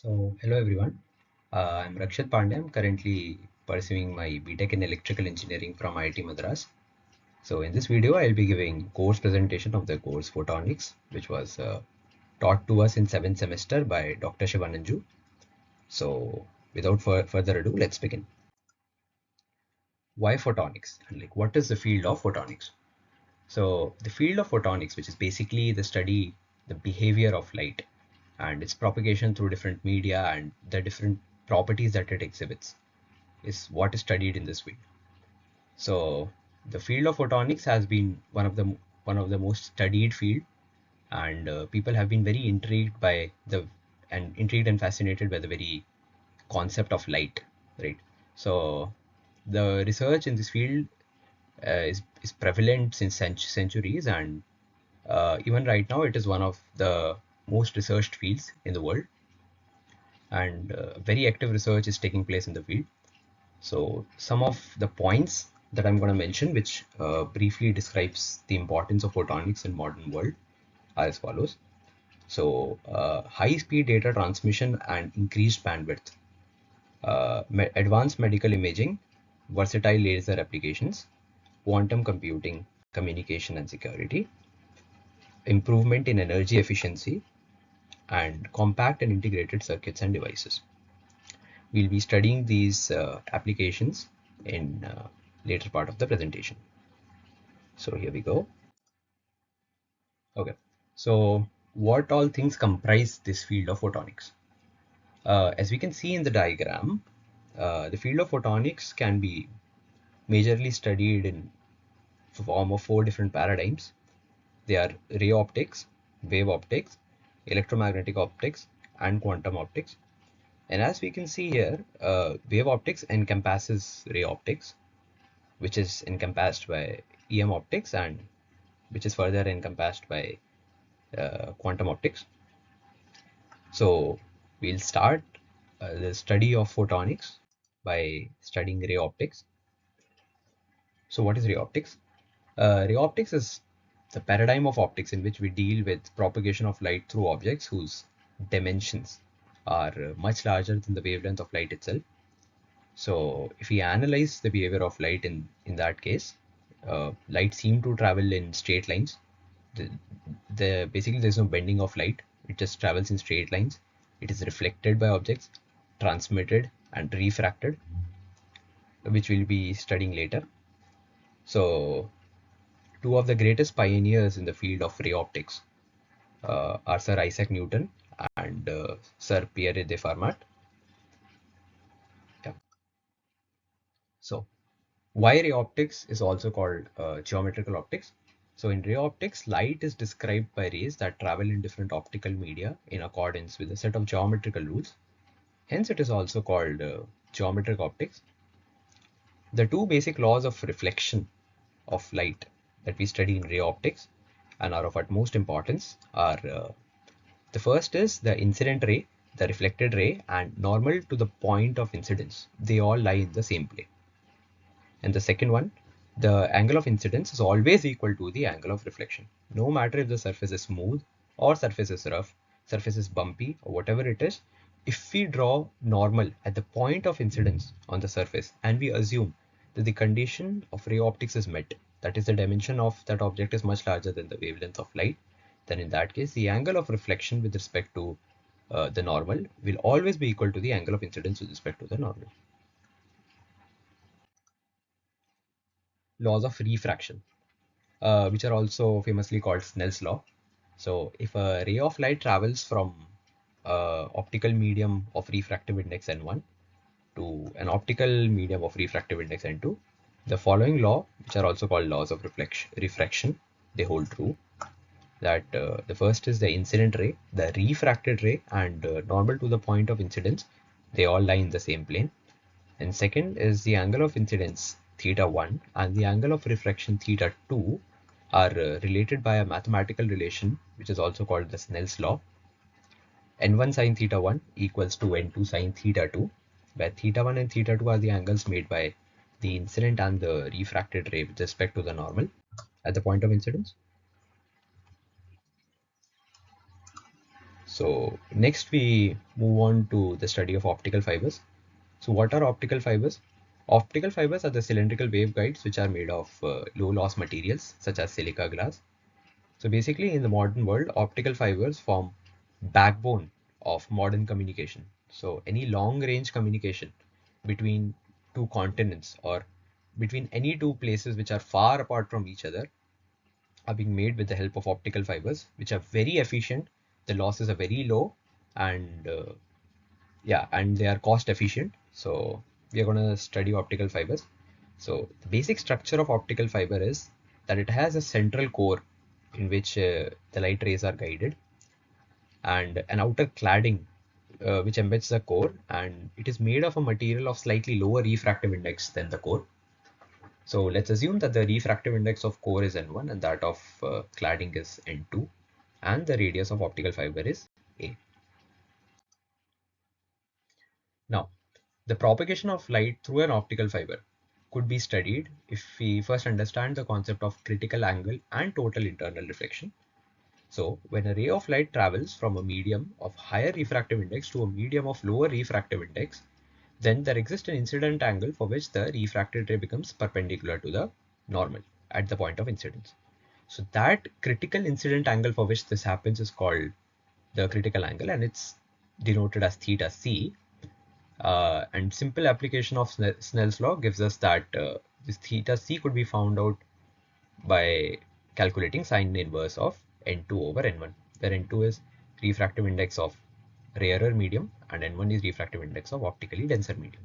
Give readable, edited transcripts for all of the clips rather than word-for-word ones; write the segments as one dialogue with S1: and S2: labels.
S1: Hello everyone. I'm Rakshit Pandey. I'm currently pursuing my BTech in Electrical Engineering from IIT Madras. So, in this video, I'll be giving course presentation of the course Photonics, which was taught to us in 7th semester by Dr. Shivananju. So, without further ado, let's begin. Why photonics? And what is the field of photonics? So, the field of photonics, which is basically the study, the behavior of light and its propagation through different media and the different properties that it exhibits, is what is studied in this field. So the field of photonics has been one of the most studied field, and people have been very intrigued and fascinated by the very concept of light, right? So the research in this field is prevalent since centuries, and even right now it is one of the most researched fields in the world, and very active research is taking place in the field. So some of the points that I'm going to mention, which briefly describes the importance of photonics in modern world, are as follows. So high-speed data transmission and increased bandwidth, advanced medical imaging, versatile laser applications, quantum computing, communication and security, improvement in energy efficiency, and compact and integrated circuits and devices. We'll be studying these applications in later part of the presentation. So here we go. Okay. So what all things comprise this field of photonics? As we can see in the diagram, the field of photonics can be majorly studied in form of four different paradigms. They are ray optics, wave optics, electromagnetic optics, and quantum optics. And as we can see here, wave optics encompasses ray optics, which is encompassed by EM optics, and which is further encompassed by quantum optics. So we'll start the study of photonics by studying ray optics. So what is ray optics? Ray optics is the paradigm of optics in which we deal with propagation of light through objects whose dimensions are much larger than the wavelength of light itself. So if we analyze the behavior of light in that case, light seem to travel in straight lines. Basically there's no bending of light. It just travels in straight lines. It is reflected by objects, transmitted and refracted, which we'll be studying later. So two of the greatest pioneers in the field of ray optics are Sir Isaac Newton and Sir Pierre de Fermat. Yeah. So why ray optics is also called geometrical optics. So in ray optics, light is described by rays that travel in different optical media in accordance with a set of geometrical rules. Hence, it is also called geometric optics. The two basic laws of reflection of light that we study in ray optics and are of utmost importance are the first is the incident ray, the reflected ray, and normal to the point of incidence. They all lie in the same plane. And the second one, the angle of incidence is always equal to the angle of reflection. No matter if the surface is smooth or surface is rough, surface is bumpy or whatever it is, if we draw normal at the point of incidence on the surface and we assume that the condition of ray optics is met, that is the dimension of that object is much larger than the wavelength of light, then in that case the angle of reflection with respect to the normal will always be equal to the angle of incidence with respect to the normal. Laws of refraction, which are also famously called Snell's law. So if a ray of light travels from optical medium of refractive index N1 to an optical medium of refractive index N2, the following law, which are also called laws of refraction, they hold true. That the first is the incident ray, the refracted ray, and normal to the point of incidence, they all lie in the same plane. And second is the angle of incidence theta1 and the angle of refraction theta2 are related by a mathematical relation, which is also called the Snell's law. N1 sine theta1 equals to N2 sine theta2, where theta1 and theta2 are the angles made by the incident and the refracted ray with respect to the normal at the point of incidence. So next we move on to the study of optical fibers. So what are optical fibers? Optical fibers are the cylindrical waveguides which are made of low loss materials such as silica glass. So basically in the modern world, optical fibers form backbone of modern communication. So any long range communication between two continents or between any two places which are far apart from each other are being made with the help of optical fibers, which are very efficient. The losses are very low, and yeah, and they are cost efficient. So we are going to study optical fibers. So the basic structure of optical fiber is that it has a central core in which the light rays are guided, and an outer cladding which embeds the core, and it is made of a material of slightly lower refractive index than the core. So let's assume that the refractive index of core is N1 and that of cladding is N2, and the radius of optical fiber is A. Now, the propagation of light through an optical fiber could be studied if we first understand the concept of critical angle and total internal reflection. So, when a ray of light travels from a medium of higher refractive index to a medium of lower refractive index, then there exists an incident angle for which the refracted ray becomes perpendicular to the normal at the point of incidence. So that critical incident angle for which this happens is called the critical angle, and it's denoted as theta c. And simple application of Snell's law gives us that this theta c could be found out by calculating sine inverse of n2 over n1, where n2 is refractive index of rarer medium and n1 is refractive index of optically denser medium.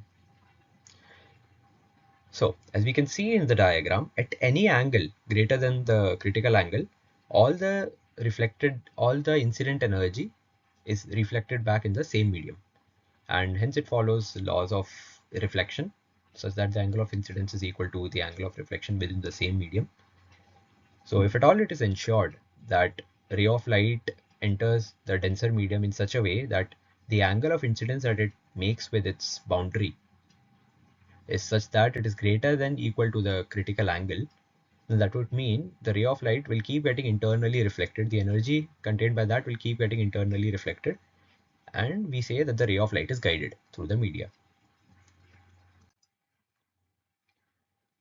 S1: So as we can see in the diagram, at any angle greater than the critical angle, all the incident energy is reflected back in the same medium, and hence it follows the laws of reflection such that the angle of incidence is equal to the angle of reflection within the same medium. So if at all it is ensured that a ray of light enters the denser medium in such a way that the angle of incidence that it makes with its boundary is such that it is greater than equal to the critical angle, then that would mean the ray of light will keep getting internally reflected. The energy contained by that will keep getting internally reflected, and we say that the ray of light is guided through the media.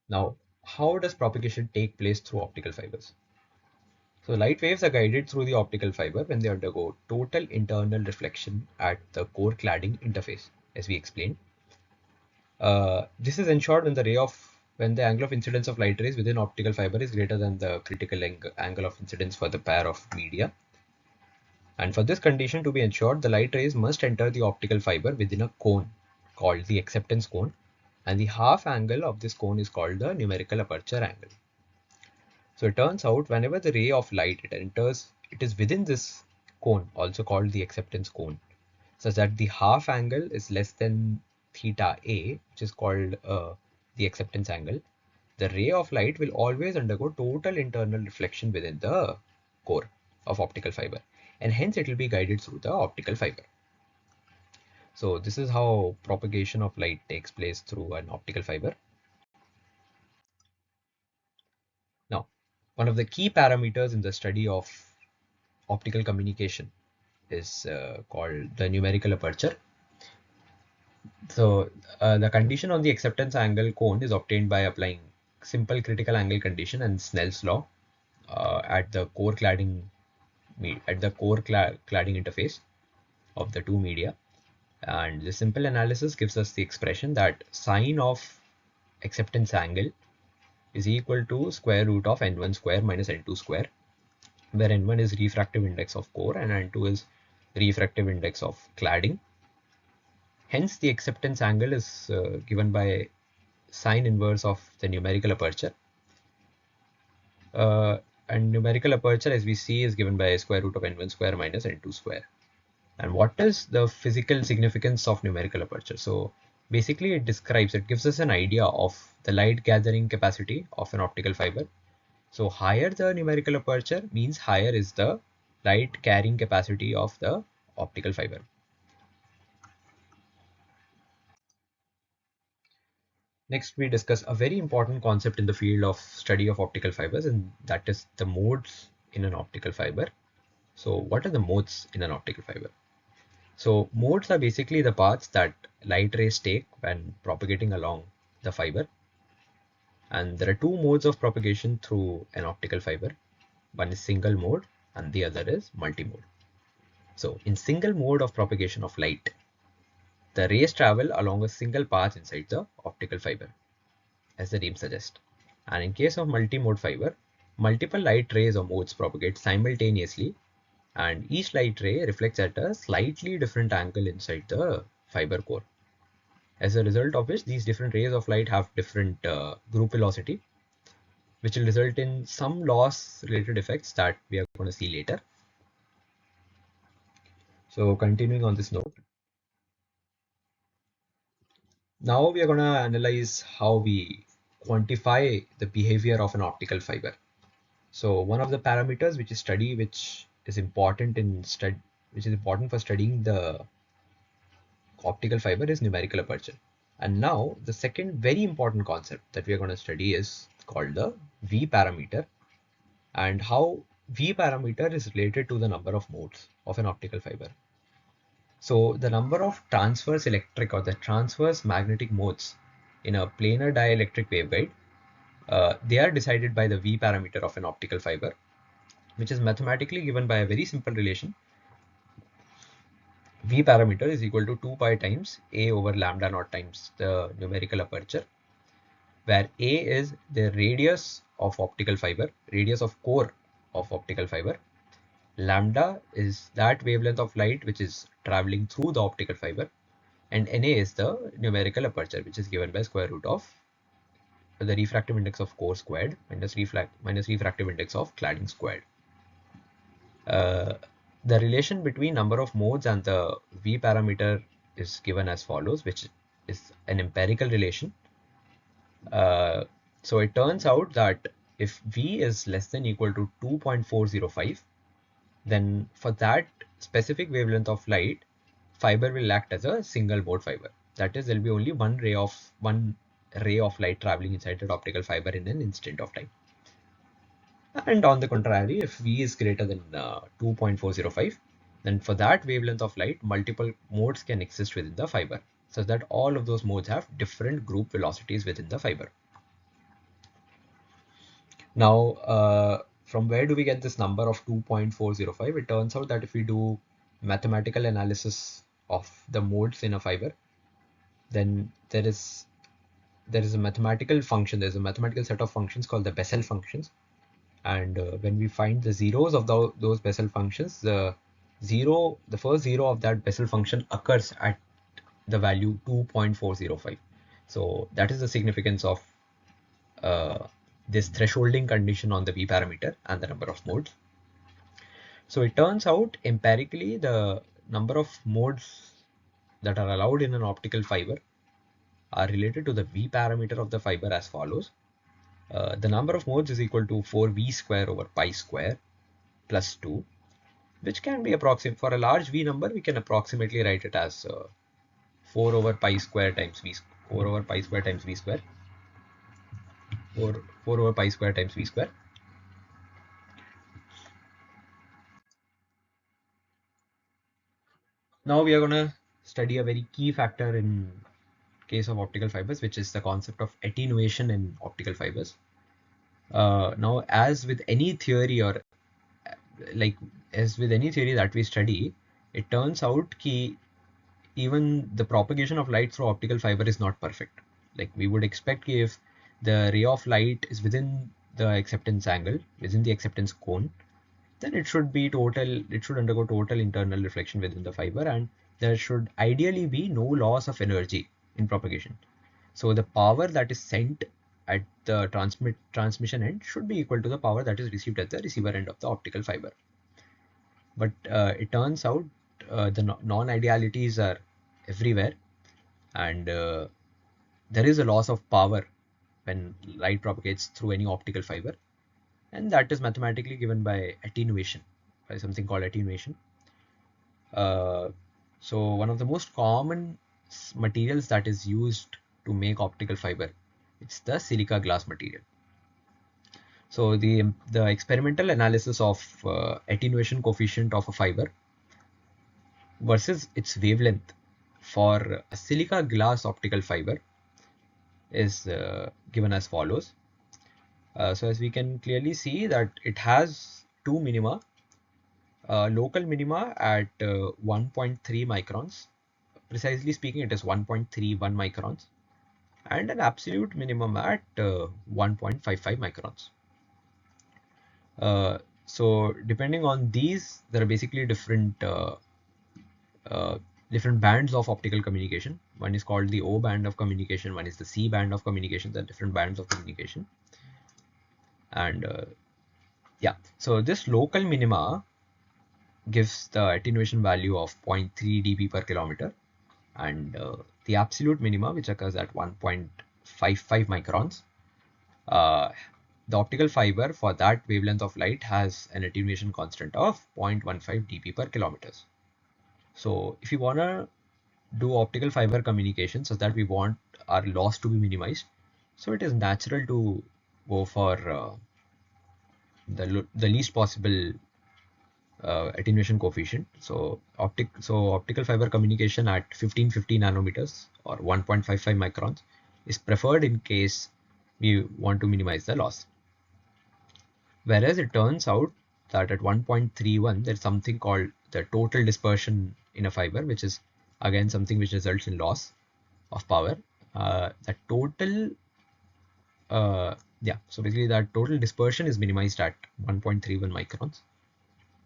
S1: Now, how does propagation take place through optical fibers? So light waves are guided through the optical fiber when they undergo total internal reflection at the core cladding interface, as we explained. This is ensured when the angle of incidence of light rays within optical fiber is greater than the critical angle of incidence for the pair of media. And for this condition to be ensured, the light rays must enter the optical fiber within a cone called the acceptance cone, and the half angle of this cone is called the numerical aperture angle. So it turns out whenever the ray of light it enters, it is within this cone, also called the acceptance cone, such that the half angle is less than theta a, which is called the acceptance angle. The ray of light will always undergo total internal reflection within the core of optical fiber, and hence it will be guided through the optical fiber. So this is how propagation of light takes place through an optical fiber. Now, one of the key parameters in the study of optical communication is called the numerical aperture. So the condition on the acceptance angle cone is obtained by applying simple critical angle condition and Snell's law at the core cladding cladding interface of the two media. And the simple analysis gives us the expression that sine of acceptance angle is equal to square root of n1 square minus n2 square, where n1 is refractive index of core and n2 is refractive index of cladding. Hence, the acceptance angle is given by sine inverse of the numerical aperture. And numerical aperture, as we see, is given by square root of n1 square minus n2 square. And what is the physical significance of numerical aperture? So basically it gives us an idea of the light gathering capacity of an optical fiber. So higher the numerical aperture means higher is the light carrying capacity of the optical fiber. Next, we discuss a very important concept in the field of study of optical fibers, and that is the modes in an optical fiber. So what are the modes in an optical fiber? So modes are basically the paths that light rays take when propagating along the fiber. And there are two modes of propagation through an optical fiber. One is single mode and the other is multi-mode. So in single mode of propagation of light, the rays travel along a single path inside the optical fiber, as the name suggests. And in case of multi-mode fiber, multiple light rays or modes propagate simultaneously, and each light ray reflects at a slightly different angle inside the fiber core. As a result of which, these different rays of light have different group velocity, which will result in some loss related effects that we are going to see later. So continuing on this note, now we are going to analyze how we quantify the behavior of an optical fiber. So one of the parameters which is important for studying the optical fiber is numerical aperture. And now the second very important concept that we are going to study is called the V parameter, and how V parameter is related to the number of modes of an optical fiber. So the number of transverse electric or the transverse magnetic modes in a planar dielectric waveguide, they are decided by the V parameter of an optical fiber, which is mathematically given by a very simple relation. V parameter is equal to 2 pi times A over lambda naught times the numerical aperture, where A is the radius of optical fiber, radius of core of optical fiber. Lambda is that wavelength of light which is traveling through the optical fiber, and Na is the numerical aperture, which is given by square root of the refractive index of core squared minus refractive index of cladding squared. The relation between number of modes and the V parameter is given as follows, which is an empirical relation. So it turns out that if V is less than equal to 2.405, then for that specific wavelength of light, fiber will act as a single mode fiber. That is, there will be only one ray of light traveling inside that optical fiber in an instant of time. And on the contrary, if V is greater than 2.405, then for that wavelength of light, multiple modes can exist within the fiber, such that all of those modes have different group velocities within the fiber. Now, from where do we get this number of 2.405? It turns out that if we do mathematical analysis of the modes in a fiber, then there is a mathematical function, there's a mathematical set of functions called the Bessel functions. And when we find the zeros of those Bessel functions, the first zero of that Bessel function occurs at the value 2.405. So that is the significance of this thresholding condition on the V parameter and the number of modes. So it turns out empirically the number of modes that are allowed in an optical fiber are related to the V parameter of the fiber as follows. The number of modes is equal to 4V square over pi square plus 2, which can be approximate. For a large V number, we can approximately write it as 4 over pi square times V, 4 over pi square times V square, 4 over pi square times V square. Now we are going to study a very key factor in case of optical fibers, which is the concept of attenuation in optical fibers. Now, as with any theory that we study, it turns out that even the propagation of light through optical fiber is not perfect. Like we would expect if the ray of light is within the acceptance angle, within the acceptance cone, then it should undergo total internal reflection within the fiber, and there should ideally be no loss of energy in propagation. So the power that is sent at the transmission end should be equal to the power that is received at the receiver end of the optical fiber. But it turns out the non-idealities are everywhere, and there is a loss of power when light propagates through any optical fiber, and that is mathematically given by attenuation, by something called attenuation. So one of the most common materials that is used to make optical fiber, it's the silica glass material. So the experimental analysis of attenuation coefficient of a fiber versus its wavelength for a silica glass optical fiber is given as follows. So as we can clearly see that it has two minima, local minima at 1.3 microns. Precisely speaking, it is 1.31 microns, and an absolute minimum at 1.55 microns. So depending on these, there are basically uh, different bands of optical communication. One is called the O band of communication, one is the C band of communication. There are different bands of communication. And yeah, so this local minima gives the attenuation value of 0.3 dB per kilometer, and the absolute minima, which occurs at 1.55 microns. The optical fiber for that wavelength of light has an attenuation constant of 0.15 dB per kilometers. So if you want to do optical fiber communication so that we want our loss to be minimized, so it is natural to go for the least possible attenuation coefficient. So optical fiber communication at 1550 nanometers or 1.55 microns is preferred in case we want to minimize the loss. Whereas it turns out that at 1.31 there's something called the total dispersion in a fiber, which is again something which results in loss of power. The total so basically that total dispersion is minimized at 1.31 microns.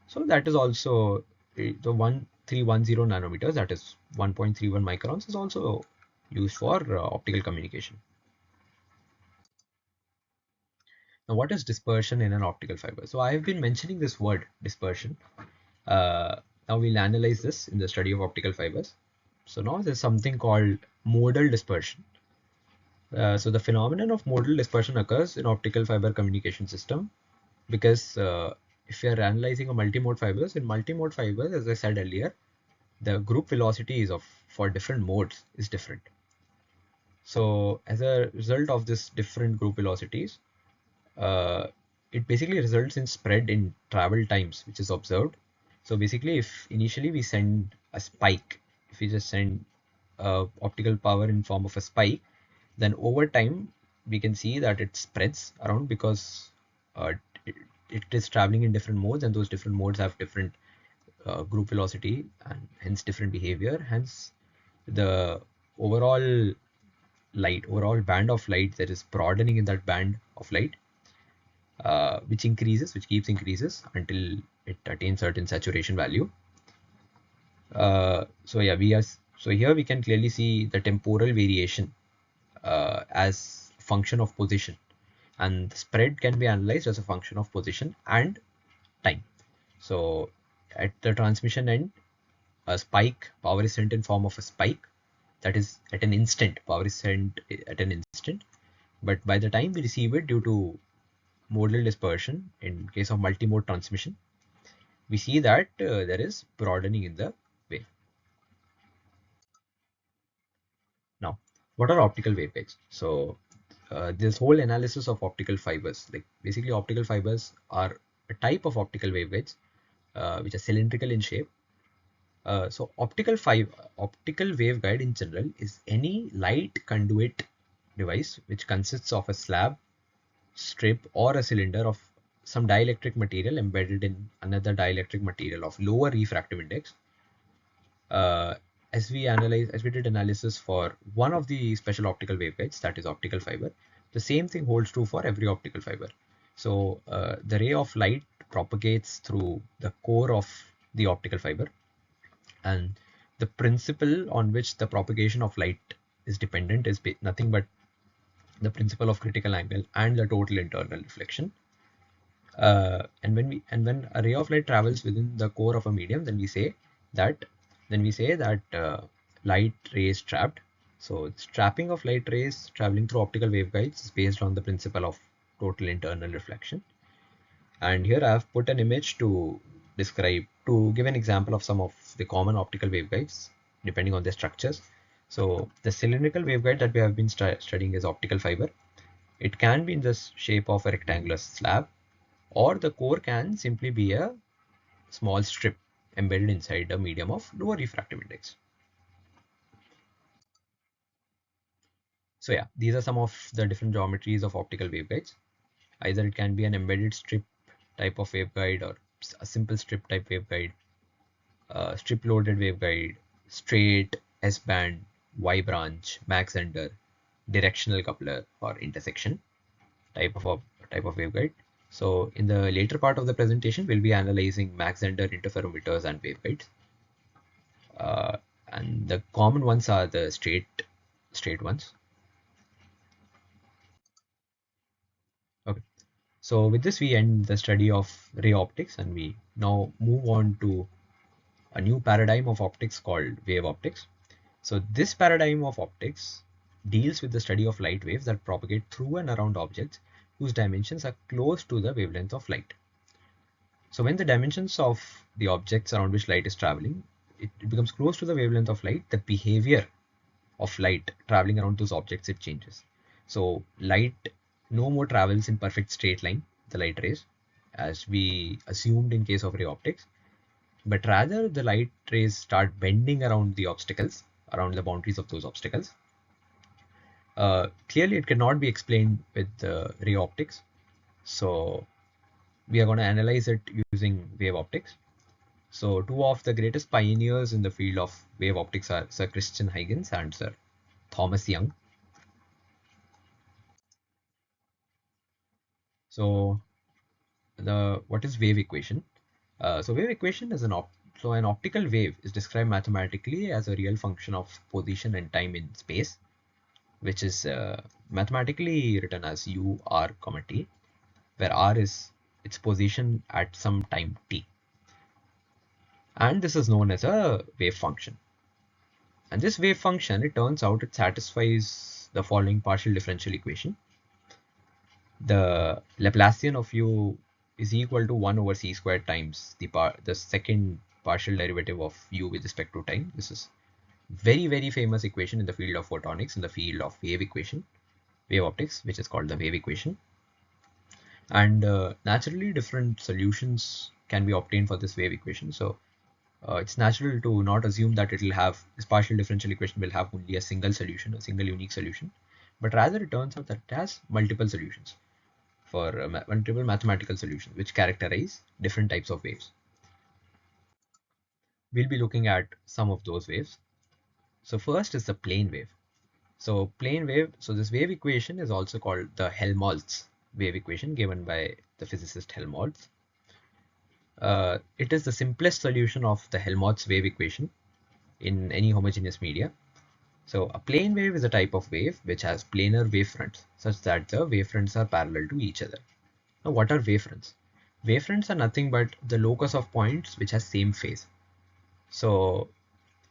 S1: So that is also the 1310 nanometers, that is 1.31 microns, is also used for optical communication. Now, what is dispersion in an optical fiber? So I have been mentioning this word dispersion. Now we'll analyze this in the study of optical fibers. So now there's something called modal dispersion. So the phenomenon of modal dispersion occurs in optical fiber communication system because if you are analyzing a multimode fibers, in multimode fibers, as I said earlier, the group velocity is for different modes is different. So as a result of this different group velocities, it basically results in spread in travel times, which is observed. So basically, if initially we send a spike, if we just send optical power in form of a spike, then over time we can see that it spreads around because uh, it, it is traveling in different modes, and those different modes have different group velocity and hence different behavior. Hence, the overall overall band of light, that is broadening in that band of light, which keeps increases until it attains certain saturation value. So yeah, so here we can clearly see the temporal variation as function of position, and the spread can be analyzed as a function of position and time. So at the transmission end, a spike, power is sent in form of a spike, that is at an instant, power is sent at an instant, but by the time we receive it, due to modal dispersion in case of multimode transmission, we see that there is broadening in the wave. Now, what are optical waveguides? So this whole analysis of optical fibers, like basically optical fibers are a type of optical waveguides which are cylindrical in shape. So optical waveguide in general is any light conduit device which consists of a slab, strip, or a cylinder of some dielectric material embedded in another dielectric material of lower refractive index. As we did analysis for one of the special optical waveguides, that is optical fiber, the same thing holds true for every optical fiber. So the ray of light propagates through the core of the optical fiber, and the principle on which the propagation of light is dependent is nothing but the principle of critical angle and the total internal reflection. And when a ray of light travels within the core of a medium, then we say that light ray is trapped. So trapping of light rays traveling through optical waveguides is based on the principle of total internal reflection. And here I have put an image to give an example of some of the common optical waveguides depending on their structures. So the cylindrical waveguide that we have been studying is optical fiber. It can be in the shape of a rectangular slab, or the core can simply be a small strip embedded inside a medium of lower refractive index. So yeah, these are some of the different geometries of optical waveguides. Either it can be an embedded strip type of waveguide, or a simple strip type waveguide, strip loaded waveguide, straight, S-band, Y-branch, Mach-Zehnder, directional coupler, or intersection type of waveguide. So in the later part of the presentation, we'll be analyzing Mach-Zehnder interferometers and waveguides. Uh, and the common ones are the straight ones. Okay. So with this, we end the study of ray optics, and we now move on to a new paradigm of optics called wave optics. So this paradigm of optics deals with the study of light waves that propagate through and around objects whose dimensions are close to the wavelength of light. So when the dimensions of the objects around which light is traveling, it becomes close to the wavelength of light, the behavior of light traveling around those objects, it changes. So light no more travels in perfect straight line, the light rays, as we assumed in case of ray optics, but rather the light rays start bending around the obstacles, around the boundaries of those obstacles. Clearly, it cannot be explained with ray optics. So we are going to analyze it using wave optics. So two of the greatest pioneers in the field of wave optics are Sir Christian Huygens and Sir Thomas Young. So what is wave equation? So wave equation is an optical wave is described mathematically as a real function of position and time in space, which is mathematically written as u, r, t, where r is its position at some time t. And this is known as a wave function. And this wave function, it turns out it satisfies the following partial differential equation. The Laplacian of u is equal to 1 over c squared times the second partial derivative of u with respect to time. This is very famous equation in the field of photonics, in the field of wave optics, which is called the wave equation. And naturally, different solutions can be obtained for this wave equation. So it's natural to not assume that it will have this partial differential equation will have only a single solution, a single unique solution, but rather it turns out that it has multiple solutions for multiple mathematical solutions which characterize different types of waves. We'll be looking at some of those waves. So first is the plane wave. So this wave equation is also called the Helmholtz wave equation, given by the physicist Helmholtz. It is the simplest solution of the Helmholtz wave equation in any homogeneous media. So a plane wave is a type of wave which has planar wavefronts such that the wavefronts are parallel to each other. Now what are wavefronts? Wavefronts are nothing but the locus of points which has same phase. So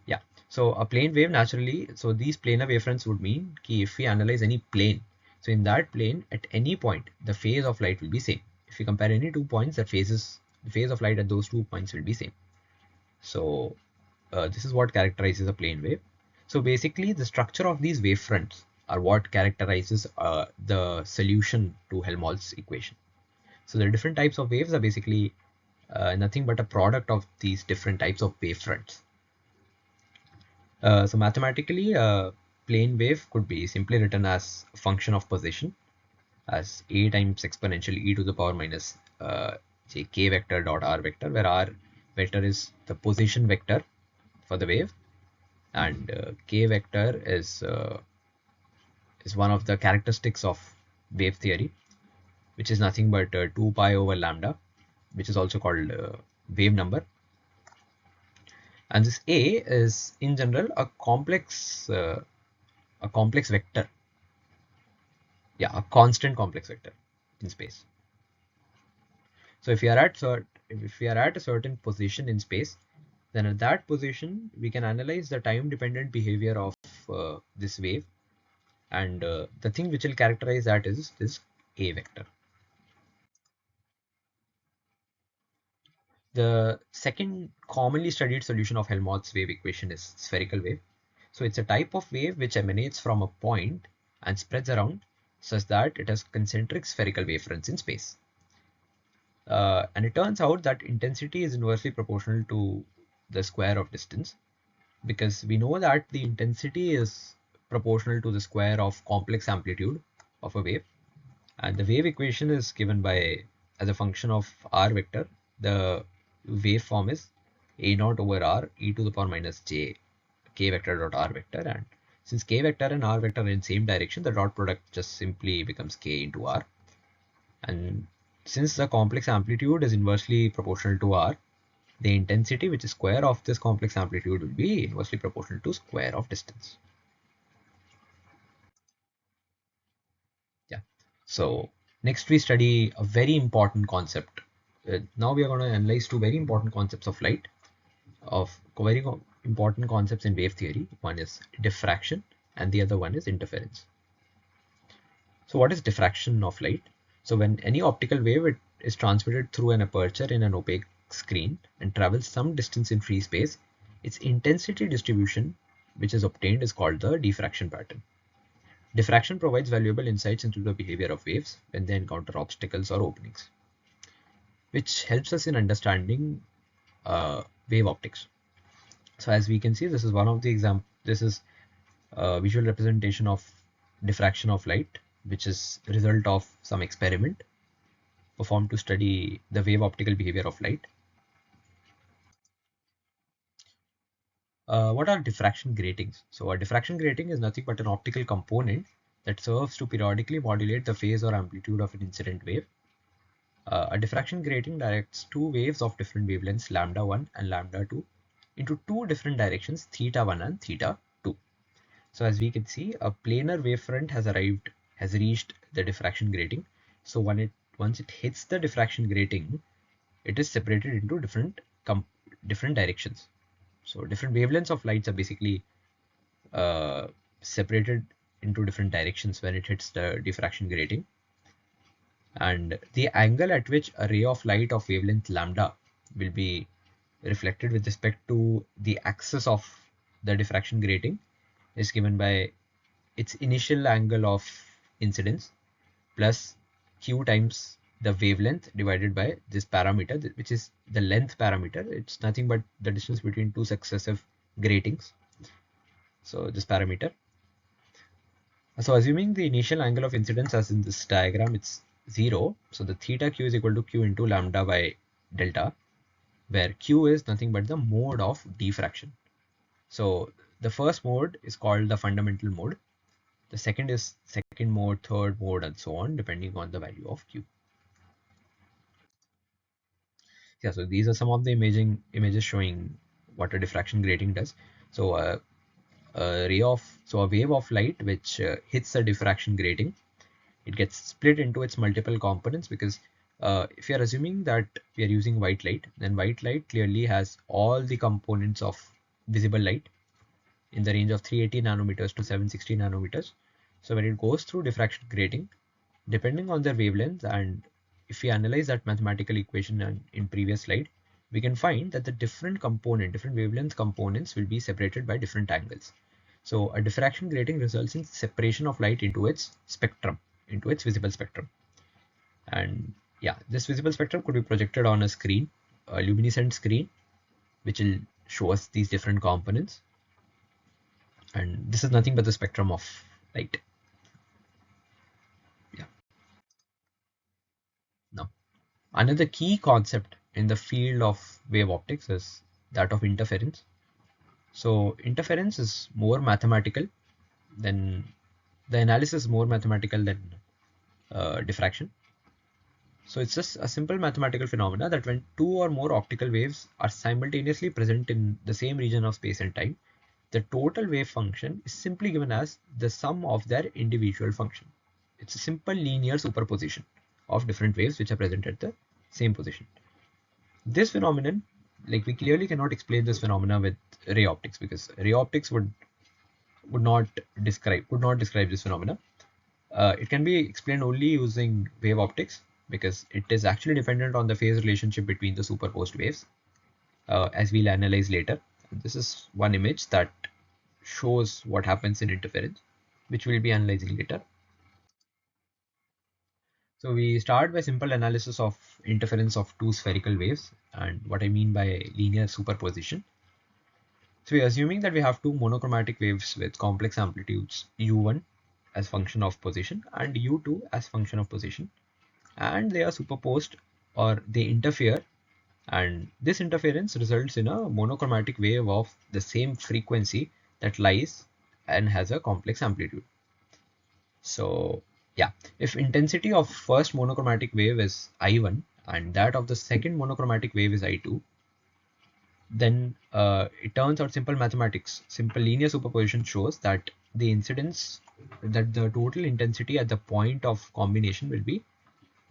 S1: yeah, so a plane wave naturally, so these planar wavefronts would mean कि if we analyze any plane, so in that plane at any point the phase of light will be same. If you compare any 2 points, the phase of light at those 2 points will be same. So this is what characterizes a plane wave. So basically the structure of these wavefronts are what characterizes the solution to Helmholtz equation. So the different types of waves are basically nothing but a product of these different types of wavefronts. So mathematically, a plane wave could be simply written as a function of position as a times exponential e to the power minus say k vector dot r vector, where r vector is the position vector for the wave, and k vector is one of the characteristics of wave theory, which is nothing but 2 pi over lambda, which is also called wave number. And this a is in general a complex vector, a constant complex vector in space. So if we are at a certain position in space, then at that position we can analyze the time dependent behavior of this wave, and the thing which will characterize that is this a vector. The second commonly studied solution of Helmholtz wave equation is spherical wave. So it's a type of wave which emanates from a point and spreads around such that it has concentric spherical wavefronts in space. And it turns out that intensity is inversely proportional to the square of distance, because we know that the intensity is proportional to the square of complex amplitude of a wave, and the wave equation is given by as a function of r vector. The waveform is a naught over r e to the power minus j k vector dot r vector, and since k vector and r vector are in same direction, the dot product just simply becomes k into r. And since the complex amplitude is inversely proportional to r, the intensity, which is square of this complex amplitude, will be inversely proportional to square of distance. Yeah. So next we study a very important concept. Now we are going to analyze two very important concepts of light, of very important concepts in wave theory. One is diffraction and the other one is interference. So what is diffraction of light? So when any optical wave it is transmitted through an aperture in an opaque screen and travels some distance in free space, its intensity distribution, which is obtained, is called the diffraction pattern. Diffraction provides valuable insights into the behavior of waves when they encounter obstacles or openings, which helps us in understanding wave optics. So as we can see, this is one of the examples. This is a visual representation of diffraction of light, which is a result of some experiment performed to study the wave optical behavior of light. What are diffraction gratings? So a diffraction grating is nothing but an optical component that serves to periodically modulate the phase or amplitude of an incident wave. A diffraction grating directs two waves of different wavelengths, lambda 1 and lambda 2, into two different directions, theta 1 and theta 2. So as we can see, a planar wavefront has reached the diffraction grating. So once it hits the diffraction grating, it is separated into different directions. So different wavelengths of lights are basically separated into different directions when it hits the diffraction grating. And the angle at which a ray of light of wavelength lambda will be reflected with respect to the axis of the diffraction grating is given by its initial angle of incidence plus q times the wavelength divided by this parameter, which is the length parameter. It's nothing but the distance between two successive gratings. So this parameter. So assuming the initial angle of incidence as in this diagram, it's 0. So the theta q is equal to q into lambda by delta, where q is nothing but the mode of diffraction. So the first mode is called the fundamental mode. The second is second mode, third mode, and so on, depending on the value of q. Yeah, so these are some of the images showing what a diffraction grating does. So a wave of light which hits a diffraction grating, it gets split into its multiple components, because if you are assuming that we are using white light, then white light clearly has all the components of visible light in the range of 380 nanometers to 760 nanometers. So when it goes through diffraction grating, depending on their wavelength, and if we analyze that mathematical equation in previous slide, we can find that the different wavelength components will be separated by different angles. So a diffraction grating results in separation of light into its spectrum, into its visible spectrum. And yeah, this visible spectrum could be projected on a screen, a luminescent screen, which will show us these different components. And this is nothing but the spectrum of light. Yeah. Now, another key concept in the field of wave optics is that of interference. So interference is more mathematical than the analysis is more mathematical than diffraction. So it's just a simple mathematical phenomena that when two or more optical waves are simultaneously present in the same region of space and time, the total wave function is simply given as the sum of their individual function. It's a simple linear superposition of different waves which are present at the same position. This phenomenon, like, we clearly cannot explain this phenomena with ray optics, because ray optics would not describe this phenomena. It can be explained only using wave optics, because it is actually dependent on the phase relationship between the superposed waves, as we'll analyze later. This is one image that shows what happens in interference, which we'll be analyzing later. So we start by simple analysis of interference of two spherical waves and what I mean by linear superposition. So we're assuming that we have two monochromatic waves with complex amplitudes u1 as function of position and u2 as function of position, and they are superposed or they interfere, and this interference results in a monochromatic wave of the same frequency that lies and has a complex amplitude. So yeah, if intensity of first monochromatic wave is I1 and that of the second monochromatic wave is I2, then it turns out simple mathematics, simple linear superposition shows that the total intensity at the point of combination will be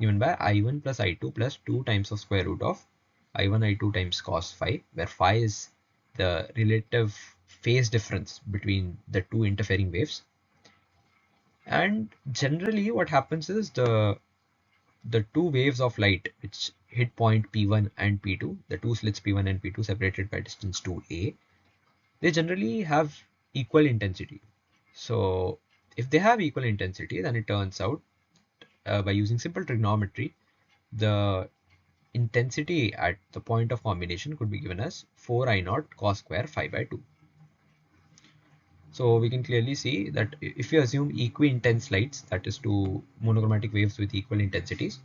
S1: given by I1 plus I2 plus 2 times of square root of I1 I2 times cos phi, where phi is the relative phase difference between the two interfering waves. And generally what happens is the two waves of light which hit point P1 and P2, the two slits P1 and P2 separated by distance 2a, they generally have equal intensity. So if they have equal intensity, then it turns out by using simple trigonometry, the intensity at the point of combination could be given as 4I naught cos square phi by 2. So we can clearly see that if you assume equi-intense lights, that is two monochromatic waves with equal intensities,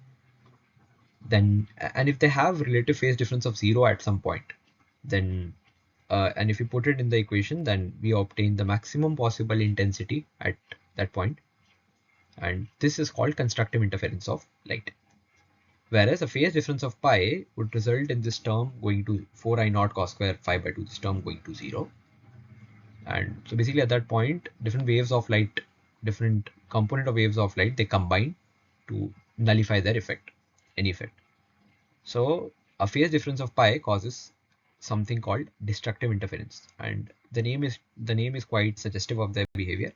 S1: then and if they have relative phase difference of 0 at some point, then and if you put it in the equation, then we obtain the maximum possible intensity at that point, and this is called constructive interference of light. Whereas a phase difference of pi would result in this term going to 4I naught cos square phi by 2, this term going to 0. And so basically at that point, different waves of light, different component of waves of light, they combine to nullify their effect, any effect. So a phase difference of pi causes something called destructive interference, and the name is quite suggestive of their behavior.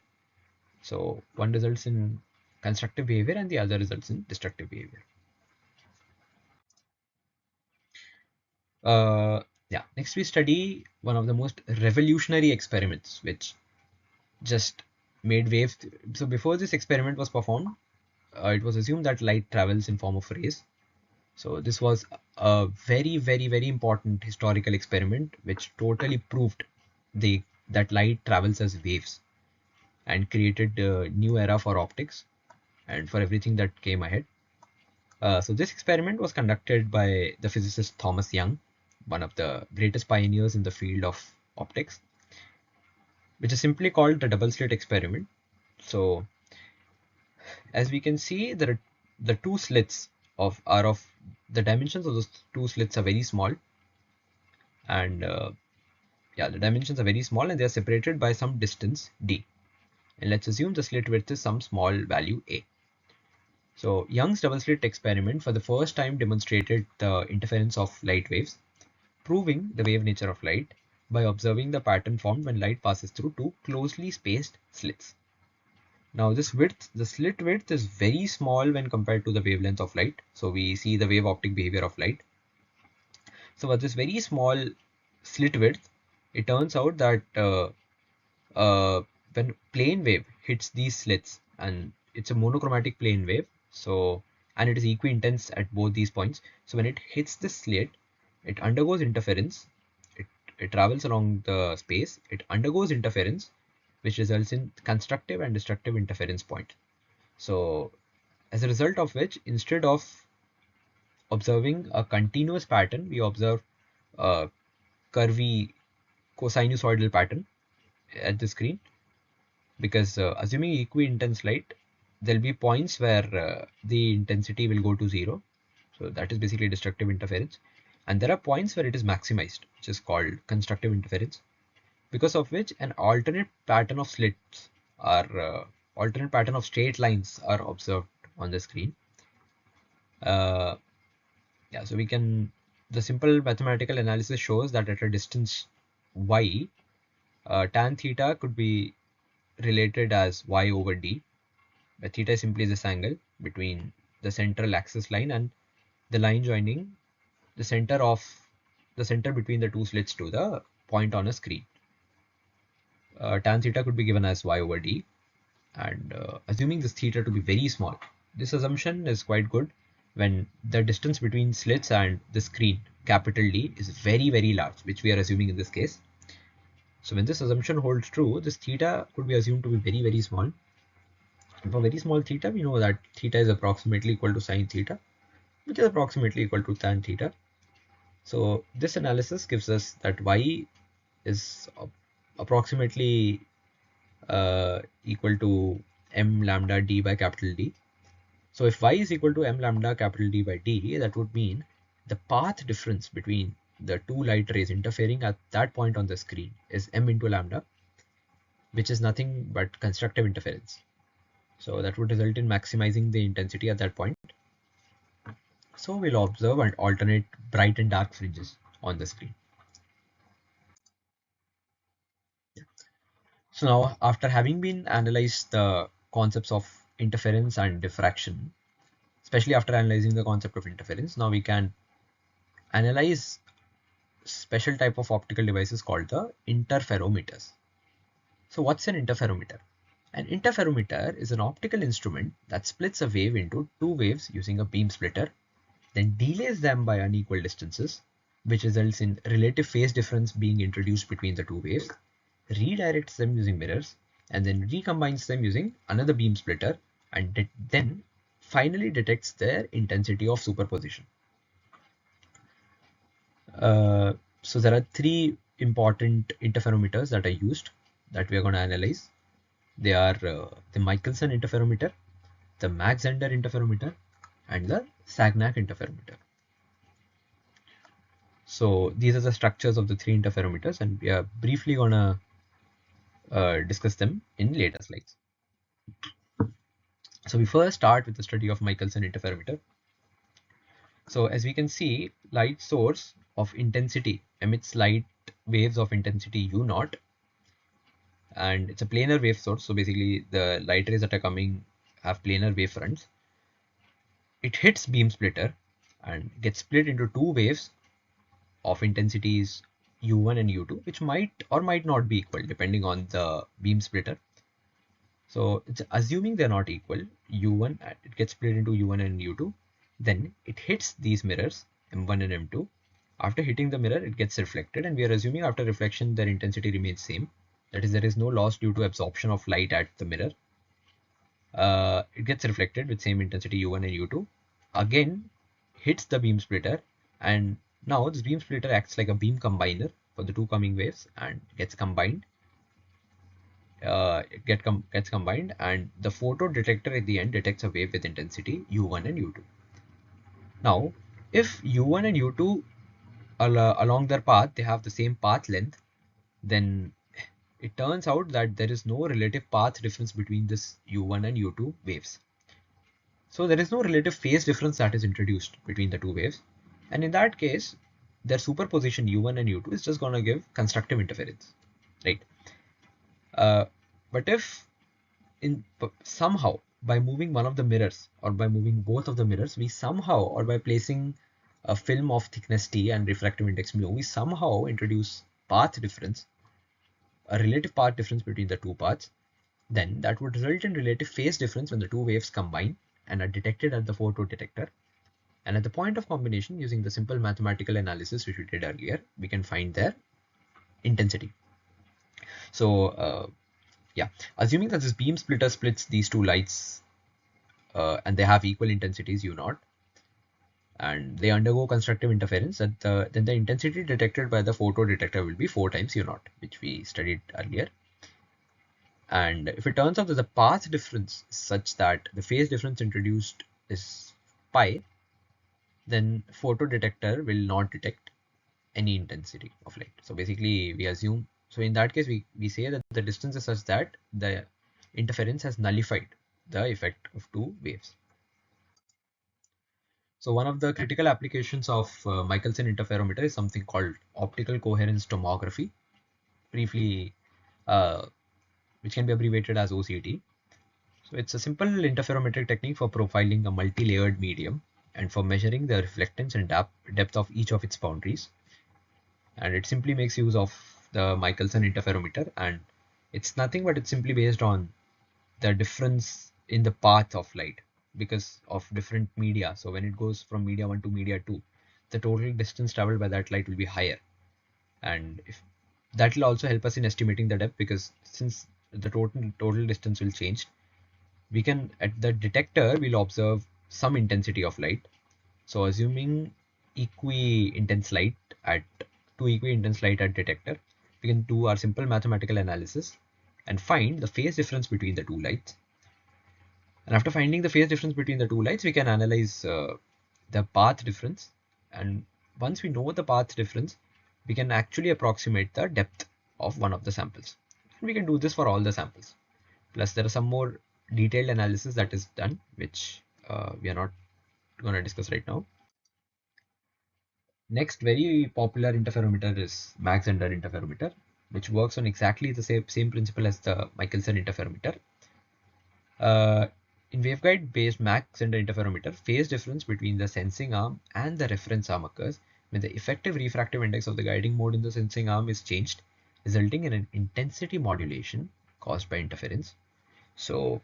S1: So one results in constructive behavior and the other results in destructive behavior. Yeah, next we study one of the most revolutionary experiments which just made waves. So before this experiment was performed, it was assumed that light travels in form of rays. So this was a very, very, very important historical experiment which totally proved that light travels as waves and created a new era for optics and for everything that came ahead. So this experiment was conducted by the physicist Thomas Young, one of the greatest pioneers in the field of optics, which is simply called the double slit experiment. So as we can see, the two slits are of the dimensions of those two slits are very small, and yeah, the dimensions are very small and they are separated by some distance d. And let's assume the slit width is some small value a. So Young's double slit experiment for the first time demonstrated the interference of light waves, proving the wave nature of light by observing the pattern formed when light passes through two closely spaced slits. Now this width, the slit width is very small when compared to the wavelength of light. So we see the wave optic behavior of light. So with this very small slit width, it turns out that when plane wave hits these slits, and it's a monochromatic plane wave, so and it is equi-intense at both these points. So when it hits the slit, it undergoes interference. It travels along the space. It undergoes interference, which results in constructive and destructive interference point. So as a result of which, instead of observing a continuous pattern, we observe a curvy cosinusoidal pattern at the screen, because assuming equi-intense light, there'll be points where the intensity will go to 0. So that is basically destructive interference. And there are points where it is maximized, which is called constructive interference, because of which an alternate pattern of slits alternate pattern of straight lines are observed on the screen. Uh, yeah, so the simple mathematical analysis shows that at a distance y, tan theta could be related as y over d, where theta is simply this angle between the central axis line and the line joining the center between the two slits to the point on a screen. Tan theta could be given as y over d, and assuming this theta to be very small, this assumption is quite good when the distance between slits and the screen, capital D, is very, very large, which we are assuming in this case. So when this assumption holds true, this theta could be assumed to be very, very small. And for very small theta, we know that theta is approximately equal to sine theta, which is approximately equal to tan theta. So this analysis gives us that y is approximately equal to m lambda d by capital D. So if y is equal to m lambda capital D by d, that would mean the path difference between the two light rays interfering at that point on the screen is m into lambda, which is nothing but constructive interference. So that would result in maximizing the intensity at that point. So we'll observe and alternate bright and dark fringes on the screen. So now, after having been analyzed the concepts of interference and diffraction, especially after analyzing the concept of interference, now we can analyze special type of optical devices called the interferometers. So what's an interferometer? An interferometer is an optical instrument that splits a wave into two waves using a beam splitter, then delays them by unequal distances, which results in relative phase difference being introduced between the two waves, redirects them using mirrors, and then recombines them using another beam splitter, and then finally detects their intensity of superposition. So there are three important interferometers that are used that we are going to analyze. They are the Michelson interferometer, the Mach-Zehnder interferometer, and the Sagnac interferometer. So these are the structures of the three interferometers, and we are briefly going to discuss them in later slides. So we first start with the study of Michelson interferometer. So as we can see, light source of intensity emits light waves of intensity U naught, and it's a planar wave source. So basically the light rays that are coming have planar wave fronts. It hits beam splitter and gets split into two waves of intensities U1 and U2, which might or might not be equal depending on the beam splitter. So it's assuming they're not equal, U1, it gets split into U1 and U2. Then it hits these mirrors, M1 and M2. After hitting the mirror, it gets reflected, and we are assuming after reflection their intensity remains same. That is, there is no loss due to absorption of light at the mirror. It gets reflected with same intensity U1 and U2. Again, hits the beam splitter, and now this beam splitter acts like a beam combiner for the two coming waves and gets combined. Gets combined, and the photo detector at the end detects a wave with intensity U1 and U2. Now, if U1 and U2 along their path, they have the same path length, then it turns out that there is no relative path difference between this U1 and U2 waves. So there is no relative phase difference that is introduced between the two waves. And in that case, their superposition U1 and U2 is just going to give constructive interference, right? But if somehow by moving one of the mirrors or by moving both of the mirrors, we somehow, or by placing a film of thickness T and refractive index mu, we somehow introduce path difference, a relative path difference between the two paths, then that would result in relative phase difference when the two waves combine and are detected at the photo detector. And at the point of combination, using the simple mathematical analysis which we did earlier, we can find their intensity. So yeah, assuming that this beam splitter splits these two lights and they have equal intensities U naught, and they undergo constructive interference, then the intensity detected by the photo detector will be 4 times U naught, which we studied earlier. And if it turns out that the path difference is such that the phase difference introduced is pi, then photo detector will not detect any intensity of light. So basically we assume, so in that case we say that the distance is such that the interference has nullified the effect of two waves. So one of the critical applications of Michelson interferometer is something called optical coherence tomography, briefly, which can be abbreviated as OCT. So it's a simple interferometric technique for profiling a multi-layered medium and for measuring the reflectance and depth of each of its boundaries. And it simply makes use of the Michelson interferometer, and it's nothing but it's simply based on the difference in the path of light. because of different media. So when it goes from media 1 to media 2, the total distance traveled by that light will be higher. And if that will also help us in estimating the depth, because since the total distance will change, we can, at the detector, we'll observe some intensity of light. So assuming equi-intense light at equi-intense light at detector, we can do our simple mathematical analysis and find the phase difference between the two lights. And after finding the phase difference between the two lights, we can analyze the path difference. And once we know the path difference, we can actually approximate the depth of one of the samples. And we can do this for all the samples. Plus, there are some more detailed analysis that is done, which we are not going to discuss right now. Next, very popular interferometer is Mach-Zehnder interferometer, which works on exactly the same principle as the Michelson interferometer. In waveguide based Mach-Zehnder interferometer, phase difference between the sensing arm and the reference arm occurs when the effective refractive index of the guiding mode in the sensing arm is changed, resulting in an intensity modulation caused by interference. So,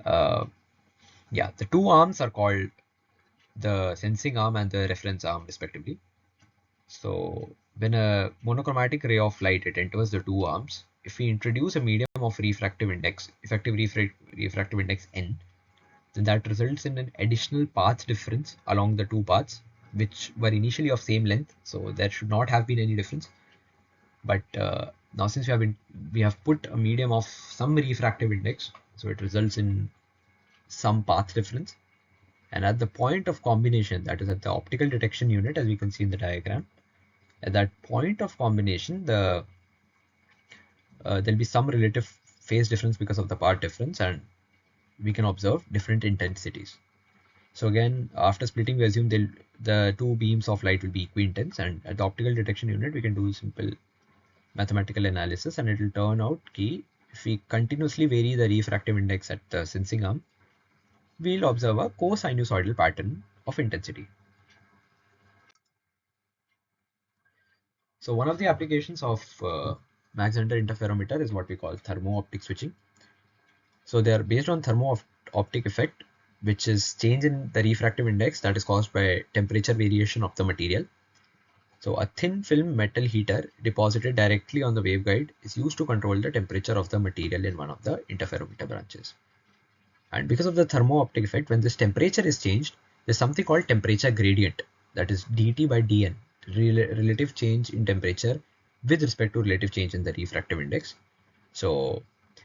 S1: yeah, the two arms are called the sensing arm and the reference arm respectively. So when a monochromatic ray of light it enters the two arms, if we introduce a medium of refractive index, effective refractive index n, then that results in an additional path difference along the two paths, which were initially of same length. So there should not have been any difference. But now since we have put a medium of some refractive index, so it results in some path difference. And at the point of combination, that is at the optical detection unit, as we can see in the diagram, at that point of combination, there'll be some relative phase difference because of the path difference, and we can observe different intensities. So again, after splitting, we assume the two beams of light will be equi-intense, and at the optical detection unit, we can do simple mathematical analysis, and it will turn out that if we continuously vary the refractive index at the sensing arm, we'll observe a co-sinusoidal pattern of intensity. So one of the applications of Mach-Zehnder interferometer is what we call thermo-optic switching. So they are based on thermo-optic effect, which is change in the refractive index that is caused by temperature variation of the material. So a thin film metal heater deposited directly on the waveguide is used to control the temperature of the material in one of the interferometer branches. And because of the thermo-optic effect, when this temperature is changed, there's something called temperature gradient, that is dt by dn, relative change in temperature with respect to relative change in the refractive index. So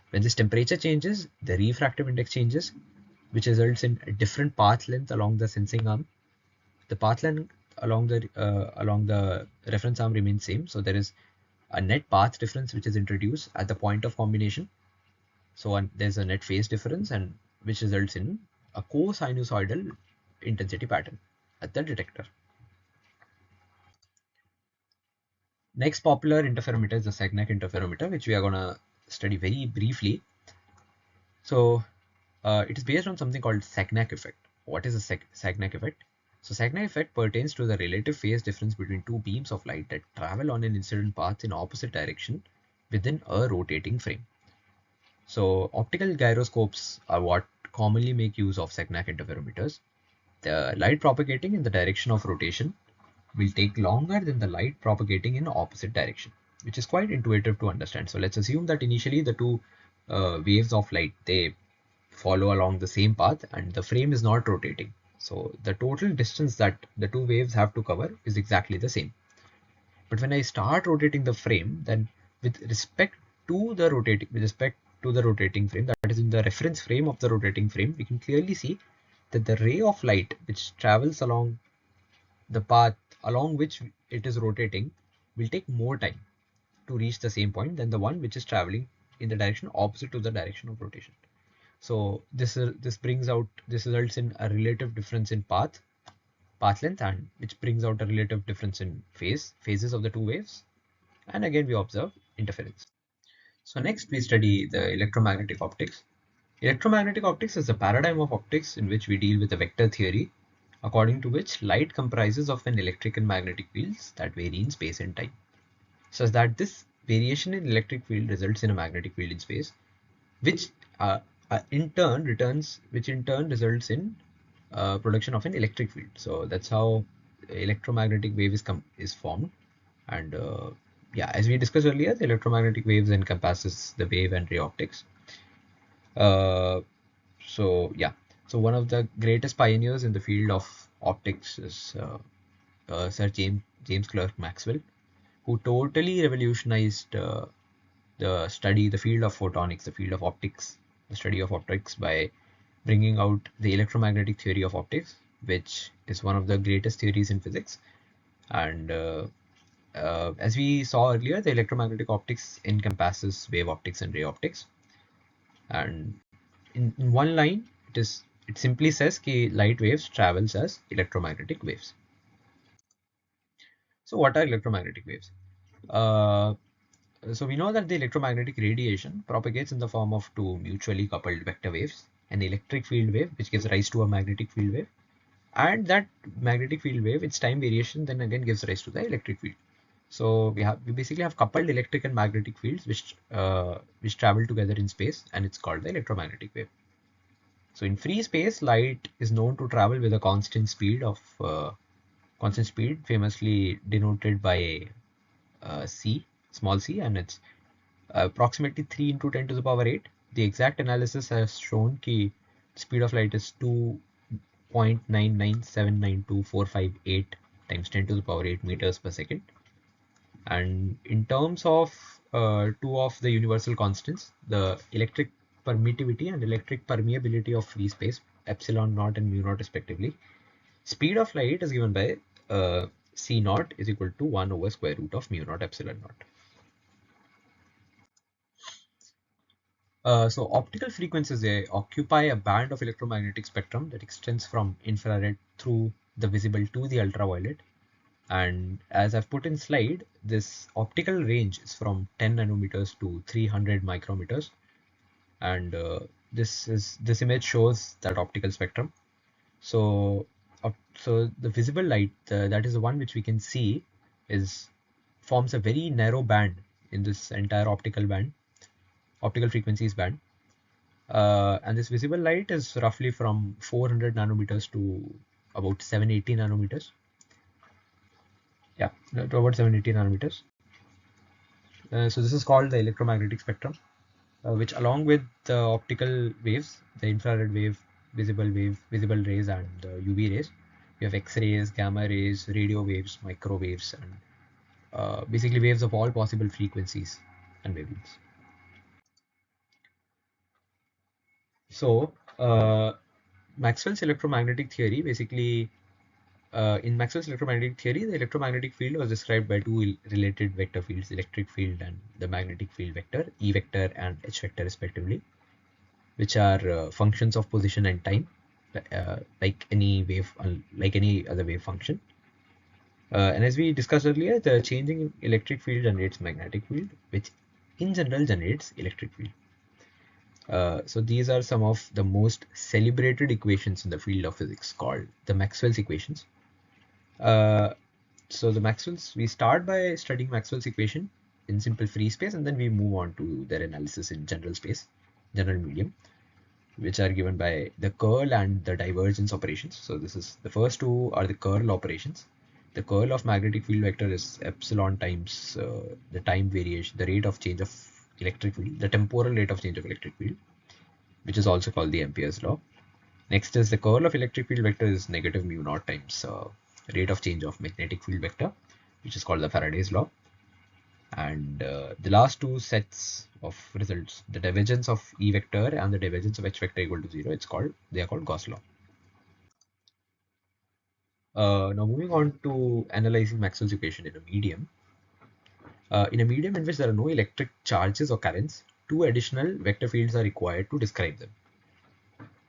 S1: when this temperature changes, the refractive index changes, which results in a different path length along the sensing arm. The path length along the reference arm remains same. So there is a net path difference which is introduced at the point of combination. So there's a net phase difference, and which results in a co-sinusoidal intensity pattern at the detector. Next popular interferometer is the Sagnac interferometer, which we are going to study very briefly. So it is based on something called Sagnac effect. What is a Sagnac effect? So Sagnac effect pertains to the relative phase difference between two beams of light that travel on an incident path in opposite direction within a rotating frame. So optical gyroscopes are what commonly make use of Sagnac interferometers. The light propagating in the direction of rotation will take longer than the light propagating in opposite direction, which is quite intuitive to understand. So let's assume that initially the two waves of light, they follow along the same path and the frame is not rotating. So the total distance that the two waves have to cover is exactly the same. But when I start rotating the frame, then with respect to the rotating frame, that is in the reference frame of the rotating frame, we can clearly see that the ray of light which travels along the path along which it is rotating will take more time to reach the same point than the one which is traveling in the direction opposite to the direction of rotation. So this results in a relative difference in path length, and which brings out a relative difference in phases of the two waves. And again, we observe interference. So next we study the electromagnetic optics. Electromagnetic optics is a paradigm of optics in which we deal with a vector theory, according to which light comprises of an electric and magnetic fields that vary in space and time, such that this variation in electric field results in a magnetic field in space, which which in turn results in production of an electric field. So that's how electromagnetic wave is formed. And yeah, as we discussed earlier, the electromagnetic waves encompasses the wave and ray optics. Uh, so yeah, so one of the greatest pioneers in the field of optics is Sir James Clerk Maxwell, who totally revolutionized the field of photonics, the field of optics, the study of optics by bringing out the electromagnetic theory of optics, which is one of the greatest theories in physics. And as we saw earlier, the electromagnetic optics encompasses wave optics and ray optics. And in one line, it simply says that light waves travels as electromagnetic waves. So what are electromagnetic waves? Uh, so we know that the electromagnetic radiation propagates in the form of two mutually coupled vector waves, an electric field wave, which gives rise to a magnetic field wave, and that magnetic field wave, its time variation, then again gives rise to the electric field. So we basically have coupled electric and magnetic fields which travel together in space, and it's called the electromagnetic wave. So in free space, light is known to travel with a constant speed, famously denoted by c, small c, and it's approximately 3 into 10 to the power 8. The exact analysis has shown that the speed of light is 2.99792,458 times 10 to the power 8 meters per second. And in terms of two of the universal constants, the electric permittivity and electric permeability of free space, epsilon naught and mu naught respectively, speed of light is given by c naught is equal to 1 over square root of mu naught epsilon naught. So optical frequencies, they occupy a band of electromagnetic spectrum that extends from infrared through the visible to the ultraviolet. And as I've put in slide, this optical range is from 10 nanometers to 300 micrometers. And this image shows that optical spectrum. So the visible light, that is the one which we can see, forms a very narrow band in this entire optical frequencies band. And this visible light is roughly from 400 nanometers to about 780 nanometers. Yeah, to about 780 nanometers. So this is called the electromagnetic spectrum, which along with the optical waves, the infrared wave, visible rays, and the UV rays, we have X-rays, gamma rays, radio waves, microwaves, and basically waves of all possible frequencies and wavelengths. So Maxwell's electromagnetic theory basically in Maxwell's electromagnetic theory, the electromagnetic field was described by two related vector fields, electric field and the magnetic field vector, E vector and H vector respectively, which are functions of position and time, like any other wave function. And as we discussed earlier, the changing electric field generates magnetic field, which in general generates electric field. So these are some of the most celebrated equations in the field of physics called the Maxwell's equations. So we start by studying Maxwell's equation in simple free space, and then we move on to their analysis in general space, general medium, which are given by the curl and the divergence operations. So the first two are the curl operations. The curl of magnetic field vector is epsilon times the time variation, the rate of change of electric field, the temporal rate of change of electric field, which is also called the Ampere's law. Next is the curl of electric field vector is negative mu naught times rate of change of magnetic field vector, which is called the Faraday's law. And the last two sets of results, the divergence of E vector and the divergence of H vector equal to 0, they are called Gauss law. Now moving on to analyzing Maxwell's equation in a medium. In a medium in which there are no electric charges or currents, two additional vector fields are required to describe them.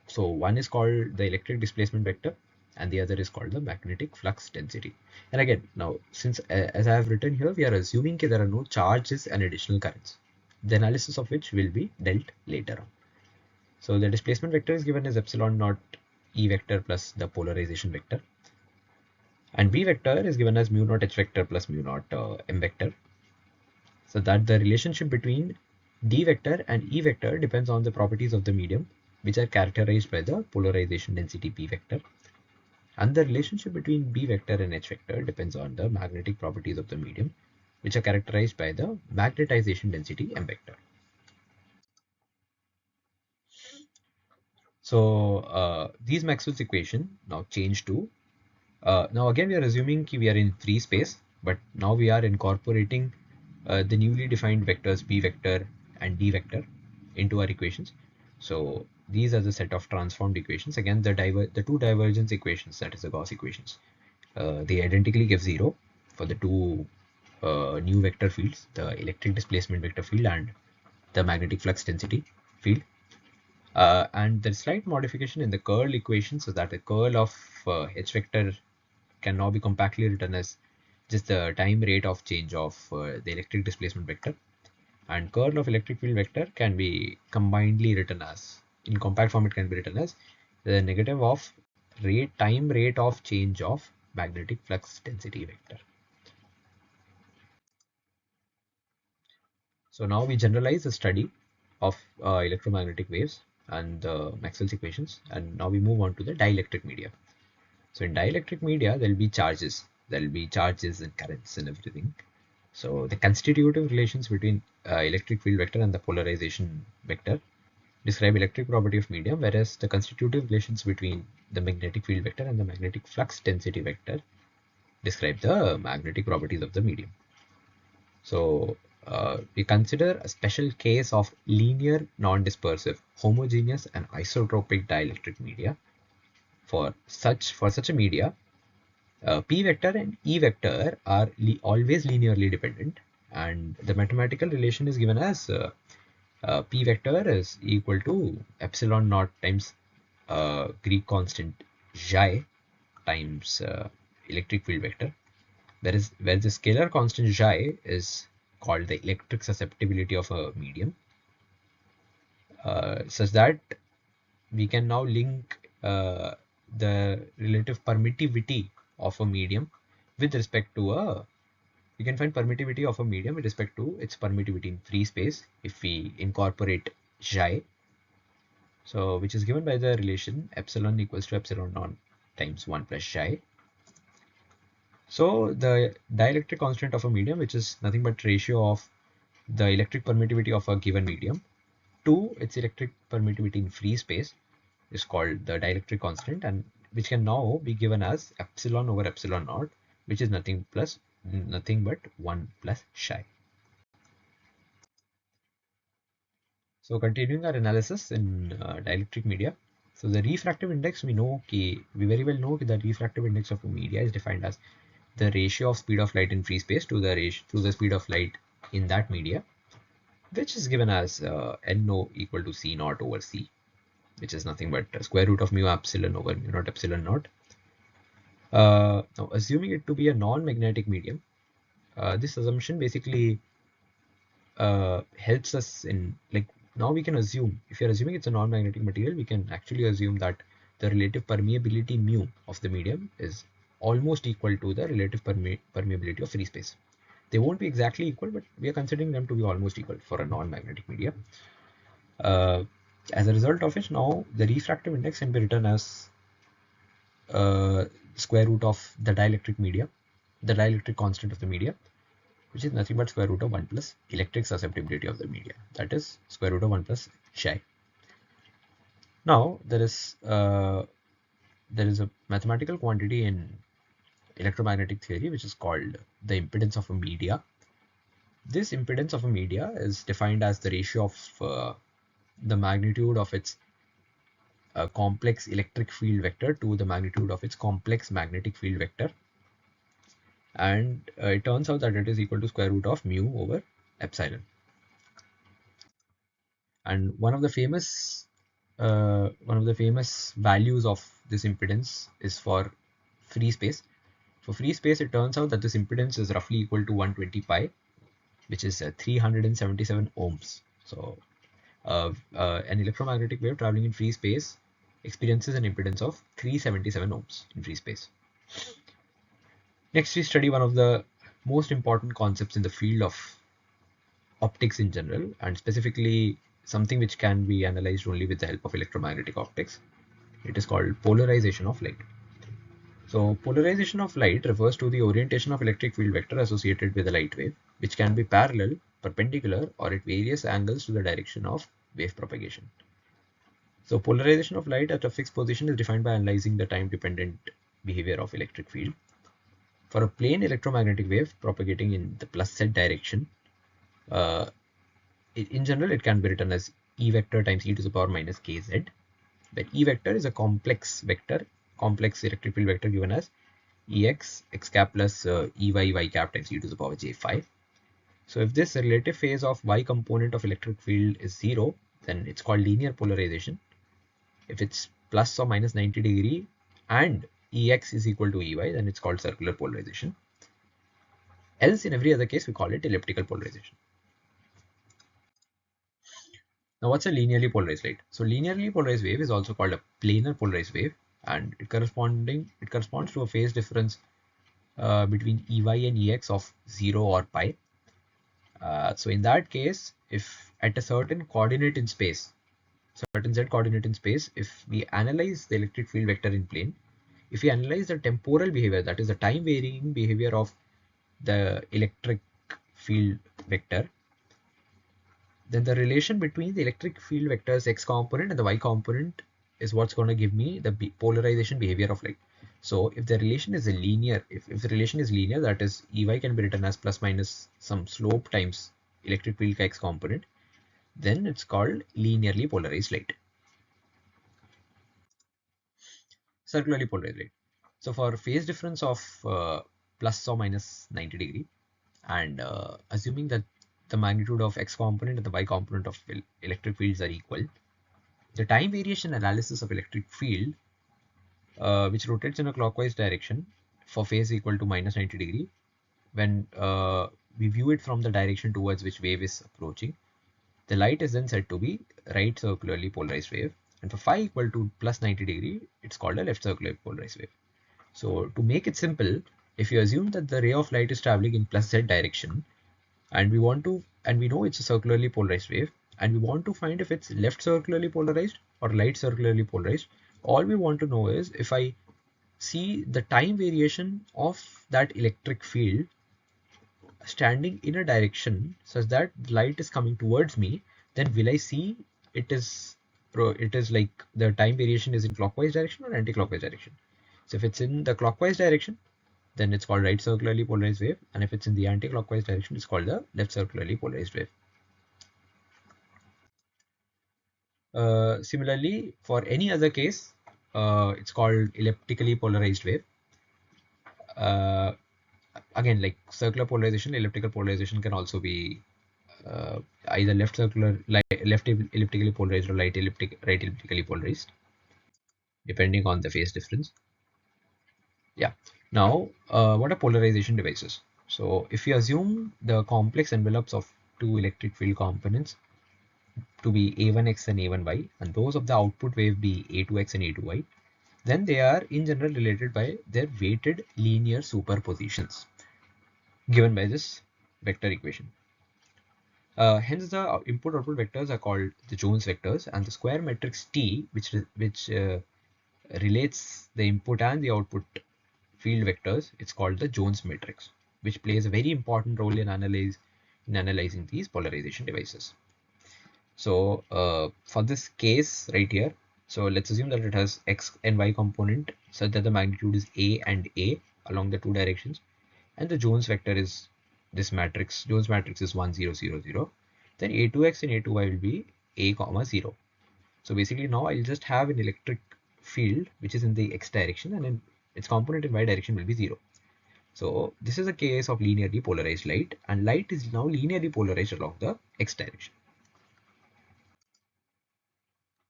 S1: So one is called the electric displacement vector and the other is called the magnetic flux density. And again, now since as I have written here, we are assuming that there are no charges and additional currents, the analysis of which will be dealt later on. So the displacement vector is given as epsilon naught E vector plus the polarization vector, and V vector is given as mu naught H vector plus mu naught M vector. So that the relationship between D vector and E vector depends on the properties of the medium, which are characterized by the polarization density P vector. And the relationship between B vector and H vector depends on the magnetic properties of the medium, which are characterized by the magnetization density M vector. So these Maxwell's equation now change to, now again we are assuming we are in free space, but now we are incorporating the newly defined vectors B vector and D vector into our equations. So these are the set of transformed equations. Again, the two divergence equations, that is the Gauss equations, they identically give zero for the two new vector fields, the electric displacement vector field and the magnetic flux density field. And there's slight modification in the curl equation, so that the curl of H vector can now be compactly written as just the time rate of change of the electric displacement vector, and curl of electric field vector can be combinedly written as, in compact form it can be written as the negative of time rate of change of magnetic flux density vector. So now we generalize the study of electromagnetic waves and Maxwell's equations, and now we move on to the dielectric media. So in dielectric media, there will be charges. There will be charges and currents and everything. So the constitutive relations between electric field vector and the polarization vector describe electric property of medium, whereas the constitutive relations between the magnetic field vector and the magnetic flux density vector describe the magnetic properties of the medium. So we consider a special case of linear, non-dispersive, homogeneous and isotropic dielectric media. For such a media, P vector and E vector are always linearly dependent, and the mathematical relation is given as P vector is equal to epsilon naught times Greek constant xi times electric field vector, where the scalar constant xi is called the electric susceptibility of a medium, such that we can now link the relative permittivity of a medium with respect to a, we can find permittivity of a medium with respect to its permittivity in free space if we incorporate xi. So which is given by the relation epsilon equals to epsilon naught times 1 plus xi. So the dielectric constant of a medium, which is nothing but ratio of the electric permittivity of a given medium to its electric permittivity in free space, is called the dielectric constant, and which can now be given as epsilon over epsilon naught, which is nothing but 1 plus xi. So continuing our analysis in dielectric media. So the refractive index, we very well know that the refractive index of a media is defined as the ratio of speed of light in free space to the speed of light in that media, which is given as NO equal to C naught over C, which is nothing but square root of mu epsilon over mu naught epsilon naught. Now assuming it to be a non-magnetic medium, this assumption basically helps us in, like, now we can assume, if you're assuming it's a non-magnetic material, we can actually assume that the relative permeability mu of the medium is almost equal to the relative permeability of free space. They won't be exactly equal, but we are considering them to be almost equal for a non-magnetic media. As a result of which, now the refractive index can be written as square root of the dielectric media, the dielectric constant of the media, which is nothing but square root of 1 plus electric susceptibility of the media, that is square root of 1 plus xi. Now there is a mathematical quantity in electromagnetic theory which is called the impedance of a media. This impedance of a media is defined as the ratio of the magnitude of its complex electric field vector to the magnitude of its complex magnetic field vector, and it turns out that it is equal to square root of mu over epsilon. And one of the famous values of this impedance is for free space. For free space, it turns out that this impedance is roughly equal to 120 pi, which is 377 ohms. So an electromagnetic wave traveling in free space experiences an impedance of 377 ohms in free space. Next, we study one of the most important concepts in the field of optics in general, and specifically something which can be analyzed only with the help of electromagnetic optics. It is called polarization of light. So polarization of light refers to the orientation of electric field vector associated with a light wave, which can be parallel, perpendicular, or at various angles to the direction of wave propagation. So polarization of light at a fixed position is defined by analyzing the time-dependent behavior of electric field. For a plane electromagnetic wave propagating in the plus z direction, uh, in general it can be written as E vector times e to the power minus kz, where E vector is a complex vector, complex electric field vector given as Ex x cap plus Ey y cap times e to the power j phi. So if this relative phase of y component of electric field is 0, then it's called linear polarization. If it's plus or minus 90 degree and Ex is equal to Ey, then it's called circular polarization. Else, in every other case, we call it elliptical polarization. Now, what's a linearly polarized light? So, linearly polarized wave is also called a planar polarized wave, and it corresponds to a phase difference between Ey and Ex of 0 or pi. So, in that case, if at a certain coordinate in space, certain z coordinate in space, if we analyze the electric field vector in plane, if we analyze the temporal behavior, that is the time varying behavior of the electric field vector, then the relation between the electric field vector's x component and the y component is what's going to give me the polarization behavior of light. So if the relation is a linear, if the relation is linear, that is Ey can be written as plus minus some slope times electric field x component, then it's called linearly polarized light. Circularly polarized light. So for phase difference of plus or minus 90 degree, and assuming that the magnitude of x component and the y component of electric fields are equal, the time variation analysis of electric field, which rotates in a clockwise direction for phase equal to minus 90 degree, when we view it from the direction towards which wave is approaching, the light is then said to be right circularly polarized wave. And for phi equal to plus 90 degree, it's called a left circular polarized wave. So to make it simple, if you assume that the ray of light is traveling in plus z direction, and we know it's a circularly polarized wave, and we want to find if it's left circularly polarized or right circularly polarized, all we want to know is if I see the time variation of that electric field standing in a direction such that light is coming towards me, then will I see it is like the time variation is in clockwise direction or anti-clockwise direction. So if it's in the clockwise direction, then it's called right circularly polarized wave, and if it's in the anti-clockwise direction, it's called the left circularly polarized wave. Similarly, for any other case, it's called elliptically polarized wave. Uh, Again, like circular polarization, elliptical polarization can also be either left elliptically polarized or right elliptically polarized, depending on the phase difference. Yeah. Now, what are polarization devices? So, if you assume the complex envelopes of two electric field components to be A1x and A1y, and those of the output wave be A2x and A2y, then they are in general related by their weighted linear superpositions given by this vector equation. Hence, the input-output vectors are called the Jones vectors, and the square matrix T, which relates the input and the output field vectors, it's called the Jones matrix, which plays a very important role in analyzing these polarization devices. So for this case right here, so let's assume that it has x and y component such that the magnitude is a and a along the two directions, and the Jones vector is this matrix. Jones matrix is 1 0 0 0. Then a2x and a2y will be a comma 0. So basically now I'll just have an electric field which is in the x direction, and then its component in y direction will be 0. So this is a case of linearly polarized light, and light is now linearly polarized along the x direction.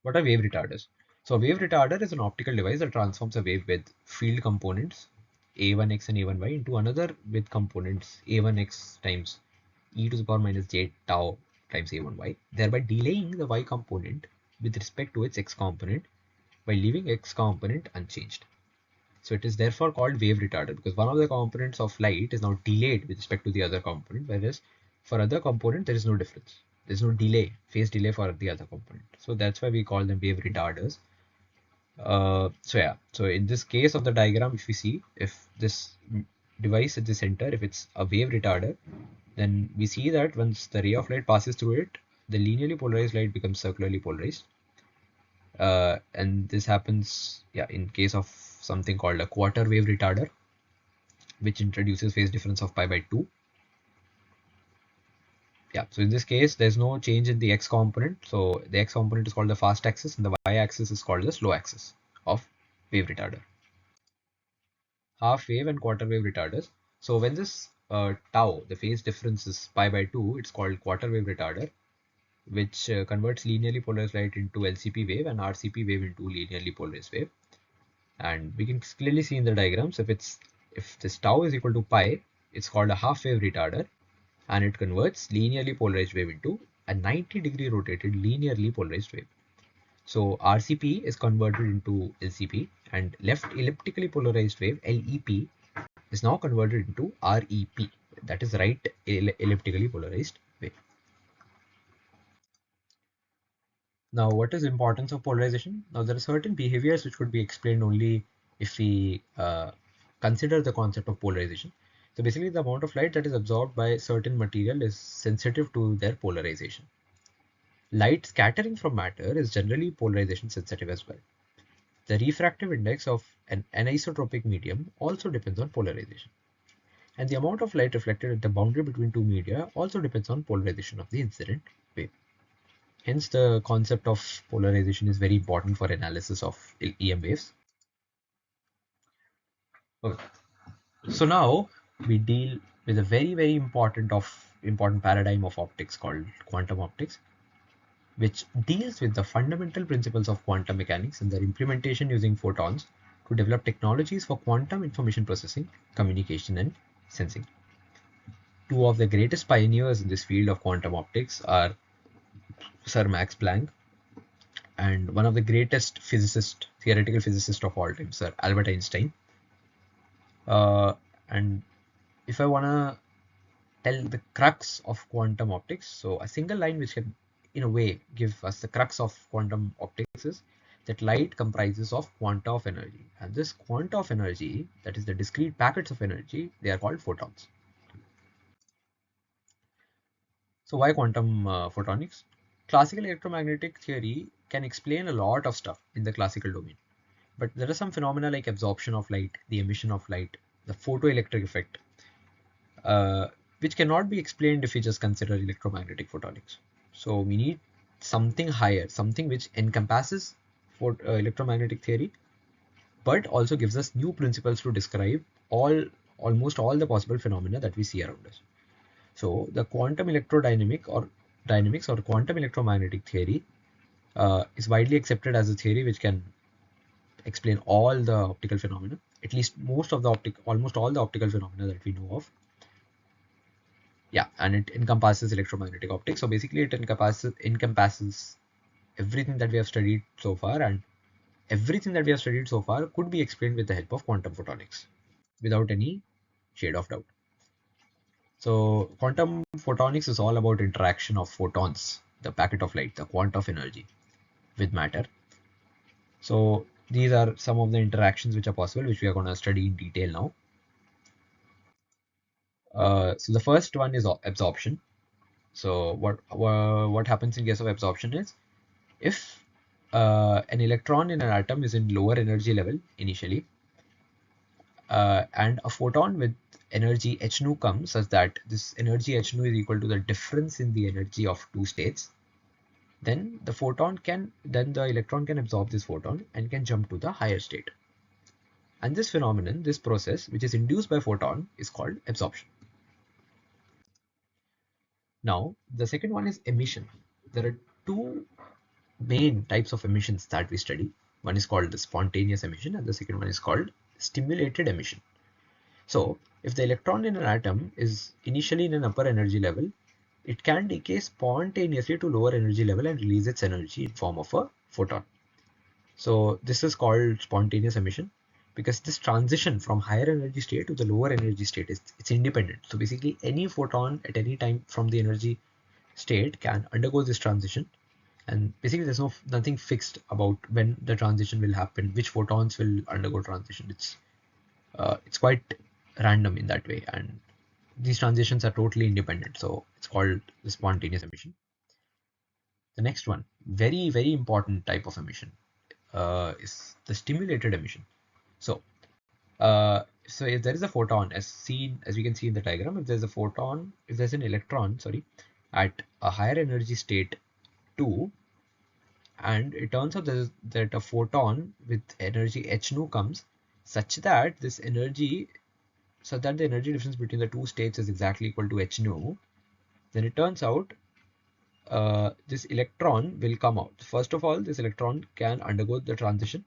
S1: What are wave retarders? So a wave retarder is an optical device that transforms a wave with field components a1x and a1y into another with components a1x times e to the power minus j tau times a1y, thereby delaying the y component with respect to its x component by leaving x component unchanged. So it is therefore called wave retarder because one of the components of light is now delayed with respect to the other component, whereas For other component, there is no difference. There's no delay, phase delay for the other component. So that's why we call them wave retarders. So in this case of the diagram, if we see, if this device at the center, if it's a wave retarder, then we see that once the ray of light passes through it, the linearly polarized light becomes circularly polarized. And this happens, in case of something called a quarter wave retarder, which introduces phase difference of pi by 2. So in this case, there's no change in the x component. So the x component is called the fast axis and the y axis is called the slow axis of wave retarder. Half wave and quarter wave retarders. So when this tau, the phase difference is pi by 2, it's called quarter wave retarder, which converts linearly polarized light into LCP wave and RCP wave into linearly polarized wave. And we can clearly see in the diagrams, if this tau is equal to pi, it's called a half wave retarder, and it converts linearly polarized wave into a 90-degree rotated linearly polarized wave. So RCP is converted into LCP, and left elliptically polarized wave LEP is now converted into REP, that is right elliptically polarized wave. Now, what is the importance of polarization? Now, there are certain behaviors which could be explained only if we consider the concept of polarization. So basically, the amount of light that is absorbed by certain material is sensitive to their polarization. Light scattering from matter is generally polarization sensitive as well. The refractive index of an anisotropic medium also depends on polarization. And the amount of light reflected at the boundary between two media also depends on polarization of the incident wave. Hence, the concept of polarization is very important for analysis of EM waves. Okay. So now we deal with a very important paradigm of optics called quantum optics, which deals with the fundamental principles of quantum mechanics and their implementation using photons to develop technologies for quantum information processing, communication, and sensing. Two of the greatest pioneers in this field of quantum optics are Sir Max Planck and one of the greatest theoretical physicists of all time, Sir Albert Einstein. And if I want to tell the crux of quantum optics, so a single line which can, in a way, give us the crux of quantum optics is that light comprises of quanta of energy. And this quanta of energy, that is the discrete packets of energy, they are called photons. So why quantum photonics? Classical electromagnetic theory can explain a lot of stuff in the classical domain. But there are some phenomena like absorption of light, the emission of light, the photoelectric effect, which cannot be explained if we just consider electromagnetic photonics. So we need something higher, something which encompasses electromagnetic theory, but also gives us new principles to describe almost all the possible phenomena that we see around us. So the quantum electrodynamic or dynamics or quantum electromagnetic theory is widely accepted as a theory which can explain all the optical phenomena, at least almost all the optical phenomena that we know of. And it encompasses electromagnetic optics. So basically it encompasses everything that we have studied so far, and everything that we have studied so far could be explained with the help of quantum photonics without any shade of doubt. So quantum photonics is all about interaction of photons, the packet of light, the quanta of energy, with matter. So these are some of the interactions which are possible, which we are going to study in detail now. So the first one is absorption. So what happens in case of absorption is, if an electron in an atom is in lower energy level initially, and a photon with energy h nu comes, such that this energy h nu is equal to the difference in the energy of two states, then the electron can absorb this photon and can jump to the higher state. And this phenomenon, this process, which is induced by photon, is called absorption. Now, the second one is emission. There are two main types of emissions that we study. One is called the spontaneous emission, and the second one is called stimulated emission. So, if the electron in an atom is initially in an upper energy level, it can decay spontaneously to lower energy level and release its energy in form of a photon. So, this is called spontaneous emission. because this transition from higher energy state to the lower energy state it's independent. So basically any photon at any time from the energy state can undergo this transition, and basically there's nothing fixed about when the transition will happen, which photons will undergo transition. It's quite random in that way, and these transitions are totally independent, so it's called the spontaneous emission. The next one, very important type of emission, is the stimulated emission. So so if there is a photon, as we can see in the diagram, if there's an electron, sorry, at a higher energy state 2, and it turns out that a photon with energy h nu comes, such that the energy difference between the two states is exactly equal to h nu, then it turns out this electron will come out. First of all, this electron can undergo the transition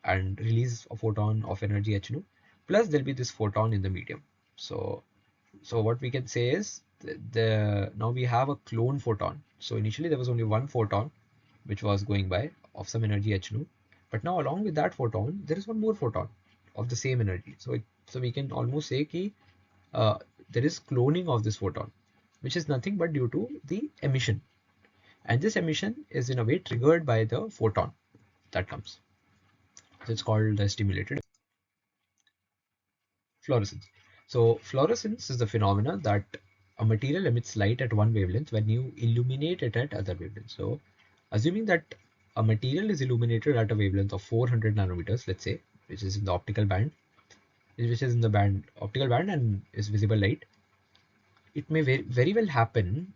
S1: and release a photon of energy h nu, plus there'll be this photon in the medium. So what we can say is now we have a clone photon. So initially there was only one photon which was going by of some energy h nu, but now along with that photon there is one more photon of the same energy. So we can almost say that there is cloning of this photon, which is nothing but due to the emission, and this emission is in a way triggered by the photon that comes. So it's called the stimulated fluorescence. So fluorescence is the phenomena that a material emits light at one wavelength when you illuminate it at other wavelengths. So assuming that a material is illuminated at a wavelength of 400 nanometers, let's say, which is in the optical band and is visible light, it may very well happen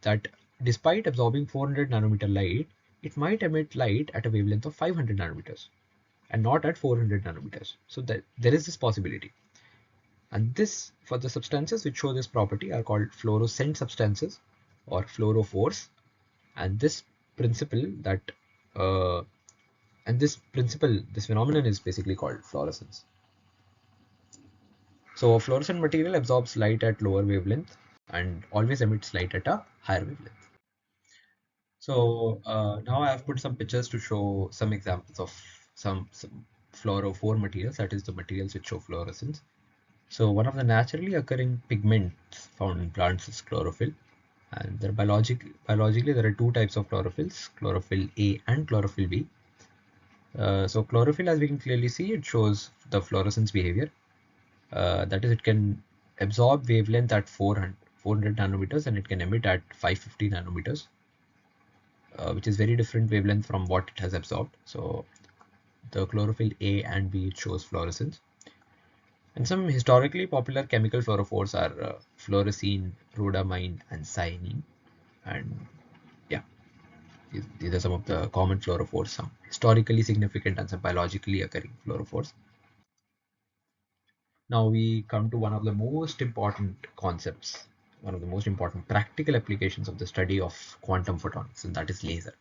S1: that despite absorbing 400 nanometer light, it might emit light at a wavelength of 500 nanometers and not at 400 nanometers. So that there is this possibility. And this, for the substances which show this property, are called fluorescent substances or fluorophores. And this principle this phenomenon is basically called fluorescence. So a fluorescent material absorbs light at lower wavelength and always emits light at a higher wavelength. So now I have put some pictures to show some examples of some fluorophore materials, that is the materials which show fluorescence. So one of the naturally occurring pigments found in plants is chlorophyll, and biologically there are two types of chlorophylls, chlorophyll A and chlorophyll B. So chlorophyll, as we can clearly see, it shows the fluorescence behavior. That is, it can absorb wavelength at 400 nanometers and it can emit at 550 nanometers, which is very different wavelength from what it has absorbed. So the chlorophyll A and B, it shows fluorescence. And some historically popular chemical fluorophores are fluorescein, rhodamine, and cyanine. And yeah, these are some of the common fluorophores, some historically significant and some biologically occurring fluorophores. Now we come to one of the most important concepts, one of the most important practical applications of the study of quantum photonics, and that is laser.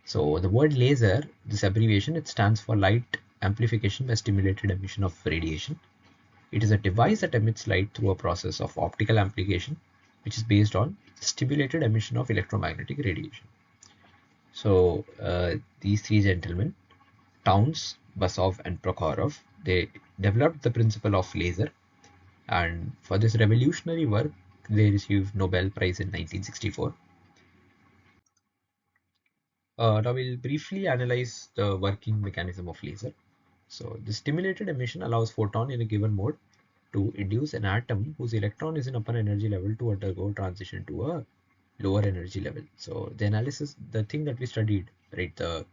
S1: So the word laser, this abbreviation, it stands for light amplification by stimulated emission of radiation. It is a device that emits light through a process of optical amplification, which is based on stimulated emission of electromagnetic radiation. So these three gentlemen, Towns, Basov, and Prokhorov, they developed the principle of laser, and for this revolutionary work, they received Nobel Prize in 1964. Now we'll briefly analyze the working mechanism of laser. So the stimulated emission allows photon in a given mode to induce an atom whose electron is in upper energy level to undergo transition to a lower energy level. So the thing that we studied, right, the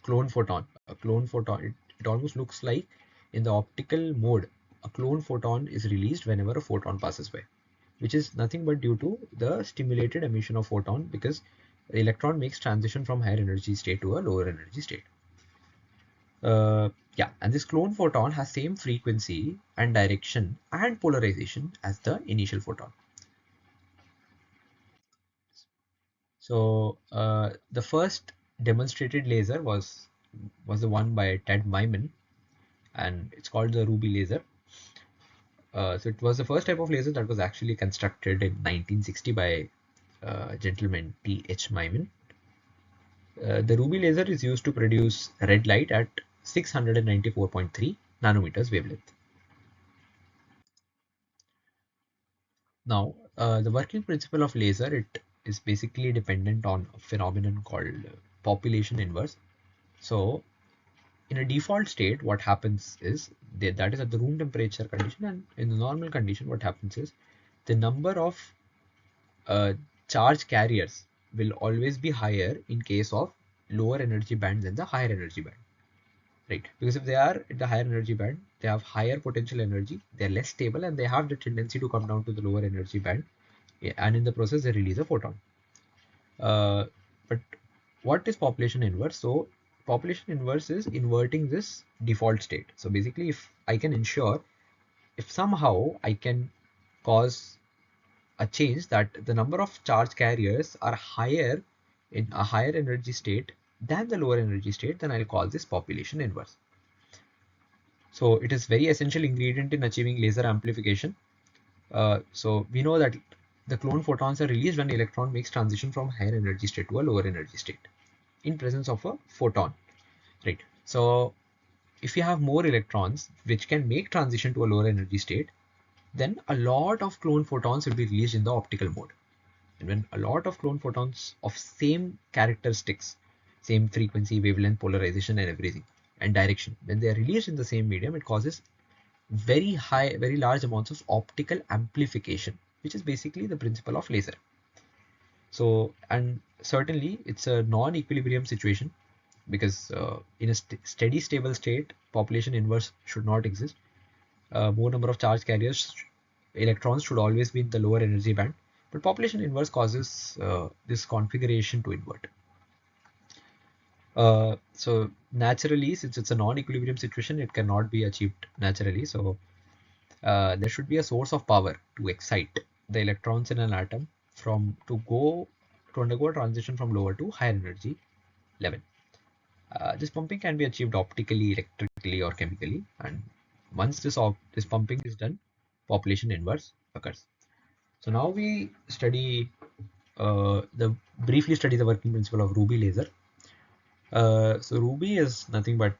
S1: clone photon, it almost looks like in the optical mode, a clone photon is released whenever a photon passes by, which is nothing but due to the stimulated emission of photon, because the electron makes transition from higher energy state to a lower energy state. Yeah, and this clone photon has same frequency and direction and polarization as the initial photon. So the first demonstrated laser was the one by Ted Myman, and it's called the ruby laser. So it was the first type of laser that was actually constructed in 1960 by gentleman T.H. Myman. The ruby laser is used to produce red light at 694.3 nanometers wavelength. Now, the working principle of laser, it is basically dependent on a phenomenon called population inverse. So in a default state, what happens is that is at the room temperature condition, and in the normal condition, what happens is the number of charge carriers will always be higher in case of lower energy band than the higher energy band, right? Because if they are in the higher energy band, they have higher potential energy, they're less stable, and they have the tendency to come down to the lower energy band, and in the process they release a photon. But what is population inverse? So population inverse is inverting this default state. So basically, if I can ensure, if somehow I can cause a change that the number of charge carriers are higher in a higher energy state than the lower energy state, then I'll call this population inverse. So it is very essential ingredient in achieving laser amplification. So we know that the clone photons are released when the electron makes transition from higher energy state to a lower energy state in presence of a photon, right? So if you have more electrons which can make transition to a lower energy state, then a lot of clone photons will be released in the optical mode. And when a lot of clone photons of same characteristics, same frequency, wavelength, polarization, and everything, and direction, when they are released in the same medium, it causes very high, very large amounts of optical amplification, which is basically the principle of laser. So, and certainly it's a non-equilibrium situation, because in a steady stable state, population inverse should not exist. More number of charge carriers, electrons should always be in the lower energy band, but population inverse causes this configuration to invert. So naturally, since it's a non-equilibrium situation, it cannot be achieved naturally. So there should be a source of power to excite the electrons in an atom to undergo a transition from lower to higher energy level. This pumping can be achieved optically, electrically, or chemically, and once this pumping is done, population inverse occurs. So now we briefly study the working principle of ruby laser. So ruby is nothing but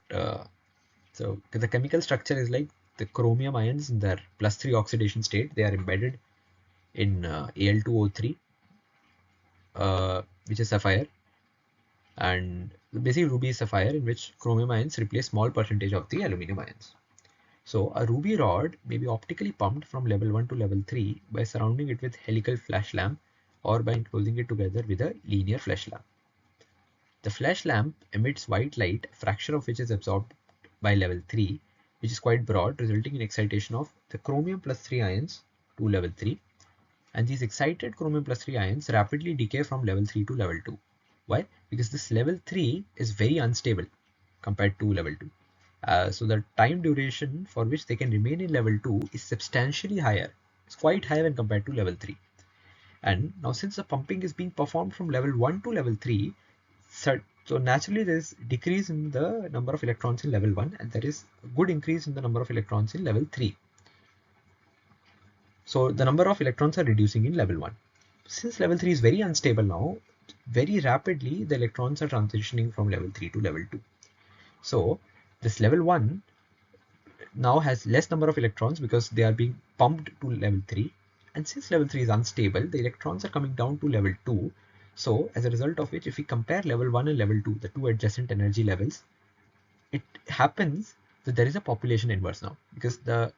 S1: so the chemical structure is like the chromium ions in their +3 oxidation state. They are embedded in Al2O3, which is sapphire, and basically ruby is sapphire in which chromium ions replace small percentage of the aluminum ions. So a ruby rod may be optically pumped from level 1 to level 3 by surrounding it with helical flash lamp or by enclosing it together with a linear flash lamp. The flash lamp emits white light, a fraction of which is absorbed by level 3, which is quite broad, resulting in excitation of the chromium +3 ions to level 3. And these excited chromium +3 ions rapidly decay from level 3 to level 2. Why? Because this level 3 is very unstable compared to level 2. So the time duration for which they can remain in level 2 is substantially higher. It's quite higher when compared to level 3. And now since the pumping is being performed from level 1 to level 3, so naturally there is decrease in the number of electrons in level 1 and there is a good increase in the number of electrons in level 3. So the number of electrons are reducing in level 1. Since level 3 is very unstable now, very rapidly the electrons are transitioning from level 3 to level 2. So this level 1 now has less number of electrons because they are being pumped to level 3. And since level 3 is unstable, the electrons are coming down to level 2. So as a result of which, if we compare level 1 and level 2, the two adjacent energy levels, it happens that there is a population inverse now, because the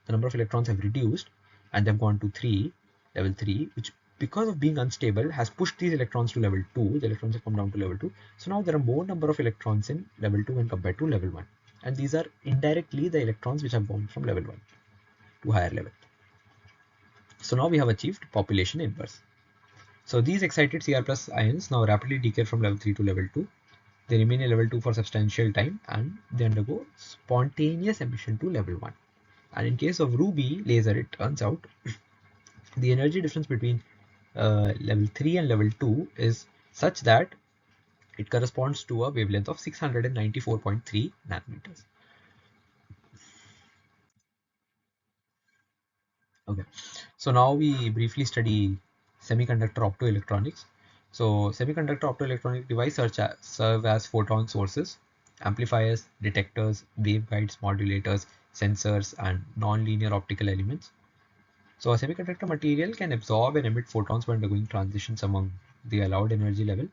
S1: number of electrons have reduced and they've gone to level 3, which because of being unstable has pushed these electrons to level 2. The electrons have come down to level 2. So now there are more number of electrons in level 2 when compared to level 1. And these are indirectly the electrons which have gone from level 1 to higher level. So now we have achieved population inverse. So these excited Cr plus ions now rapidly decay from level 3 to level 2. They remain in level 2 for substantial time and they undergo spontaneous emission to level 1. And in case of ruby laser, it turns out the energy difference between level 3 and level 2 is such that it corresponds to a wavelength of 694.3 nanometers. Okay, so now we briefly study semiconductor optoelectronics. So semiconductor optoelectronic devices serve as photon sources. amplifiers, detectors, waveguides, modulators, sensors, and non-linear optical elements. So a semiconductor material can absorb and emit photons by undergoing transitions among the allowed energy level.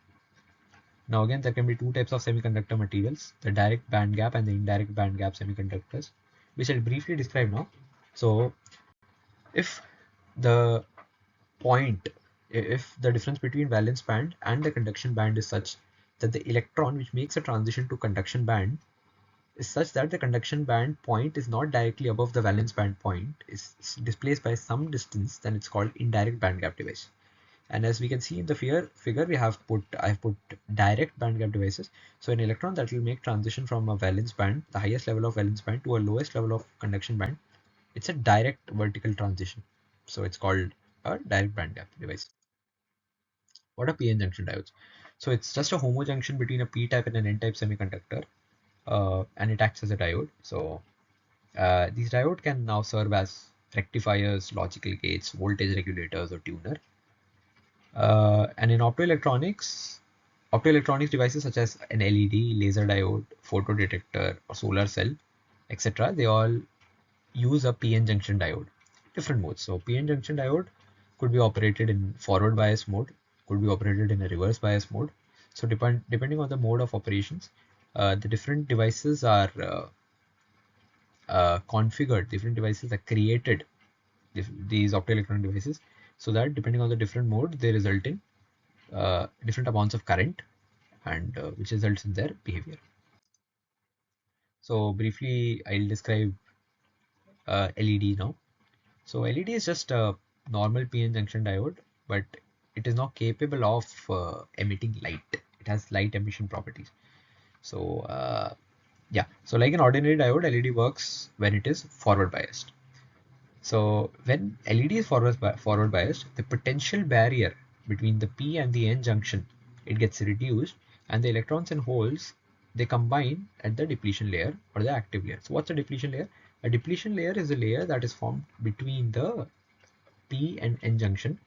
S1: Now again, there can be two types of semiconductor materials, the direct band gap and the indirect band gap semiconductors, which I'll briefly describe now. So if the point, if the difference between valence band and the conduction band is such that the electron which makes a transition to conduction band is such that the conduction band point is not directly above the valence band point, is displaced by some distance, then it's called indirect band gap device. And as we can see in the figure, I've put direct band gap devices. So an electron that will make transition from a valence band, the highest level of valence band, to a lowest level of conduction band, it's a direct vertical transition. So it's called a direct band gap device. What are PN junction diodes? So it's just a homojunction between a p-type and an n-type semiconductor, and it acts as a diode. So these diode can now serve as rectifiers, logical gates, voltage regulators, or tuner. And in optoelectronics devices such as an LED, laser diode, photodetector, or solar cell, etc., they all use a PN junction diode. Different modes. So PN junction diode could be operated in forward bias mode, could be operated in a reverse bias mode. So depending on the mode of operations, the different devices are configured. Different devices are created. These optoelectronic devices, so that depending on the different mode, they result in different amounts of current, and which results in their behavior. So briefly, I'll describe LED now. So LED is just a normal PN junction diode, but it is not capable of emitting light. It has light emission properties. So yeah, so like an ordinary diode, LED works when it is forward biased. So when LED is forward biased, the potential barrier between the P and the N junction, it gets reduced, and the electrons and holes, they combine at the depletion layer or the active layer. So what's a depletion layer? A depletion layer is a layer that is formed between the P and N junction.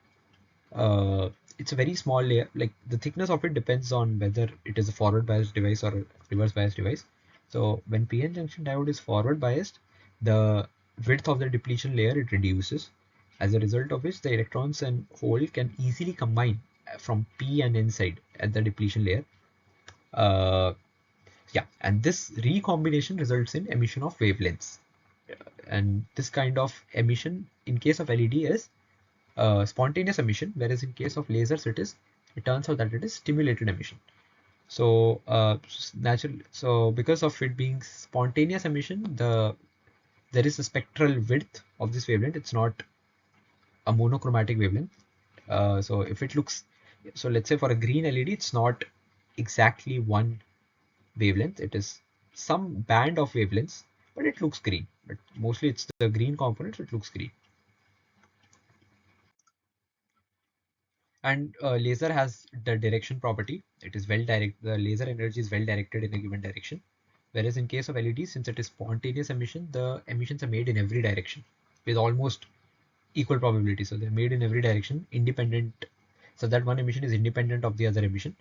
S1: It's a very small layer. Like the thickness of it depends on whether it is a forward biased device or a reverse biased device. So when PN junction diode is forward biased, the width of the depletion layer, it reduces, as a result of which the electrons and hole can easily combine from P and N side at the depletion layer. Yeah, and this recombination results in emission of wavelengths. And this kind of emission in case of LED is spontaneous emission, whereas in case of lasers it turns out that it is stimulated emission. So so because of it being spontaneous emission, there is a spectral width of this wavelength. It's not a monochromatic wavelength. So if it looks, so let's say for a green LED, it's not exactly one wavelength. It is some band of wavelengths, but it looks green. But mostly it's the green component, so it looks green. And laser has the direction property. It is well direct. The laser energy is well directed in a given direction. Whereas in case of LED, since it is spontaneous emission, the emissions are made in every direction with almost equal probability. So they're made in every direction, independent. So that one emission is independent of the other emission.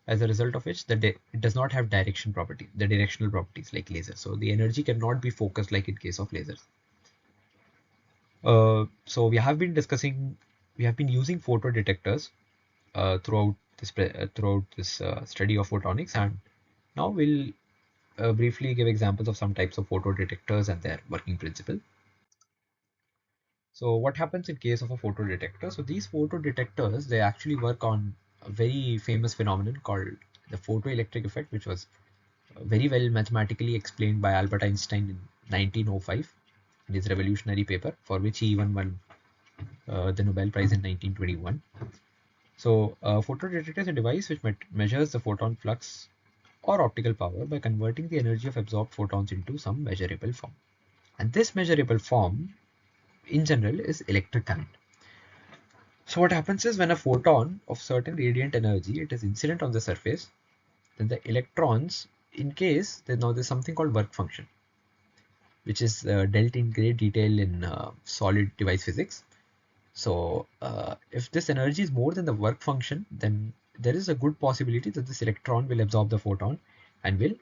S1: As a result of which, it does not have direction property, the directional properties like laser. So the energy cannot be focused like in case of lasers. So we have been using photodetectors throughout this study of photonics, and now we'll briefly give examples of some types of photodetectors and their working principle. So what happens in case of a photodetector? So these photodetectors, they actually work on a very famous phenomenon called the photoelectric effect, which was very well mathematically explained by Albert Einstein in 1905 in his revolutionary paper, for which he even won the Nobel Prize in 1921. So a photodetector is a device which measures the photon flux or optical power by converting the energy of absorbed photons into some measurable form. And this measurable form, in general, is electric current. So what happens is when a photon of certain radiant energy, it is incident on the surface, then the electrons, in case, there's something called work function, which is dealt in great detail in solid device physics. So if this energy is more than the work function, then there is a good possibility that this electron will absorb the photon and will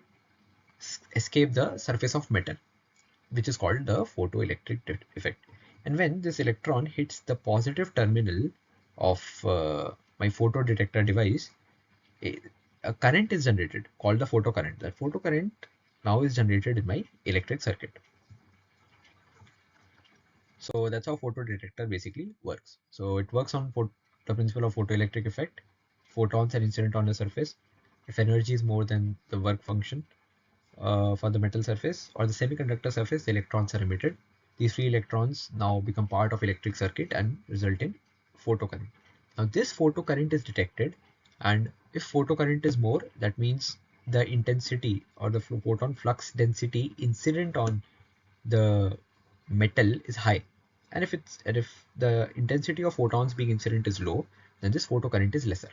S1: escape the surface of metal, which is called the photoelectric effect. And when this electron hits the positive terminal of my photodetector device, a current is generated called the photocurrent. That photocurrent now is generated in my electric circuit. So that's how photodetector basically works. So it works on the principle of photoelectric effect. Photons are incident on the surface. If energy is more than the work function for the metal surface or the semiconductor surface, the electrons are emitted. These free electrons now become part of electric circuit and result in photocurrent. Now this photocurrent is detected, and if photocurrent is more, that means the intensity or the photon flux density incident on the metal is high. And if the intensity of photons being incident is low, then this photocurrent is lesser.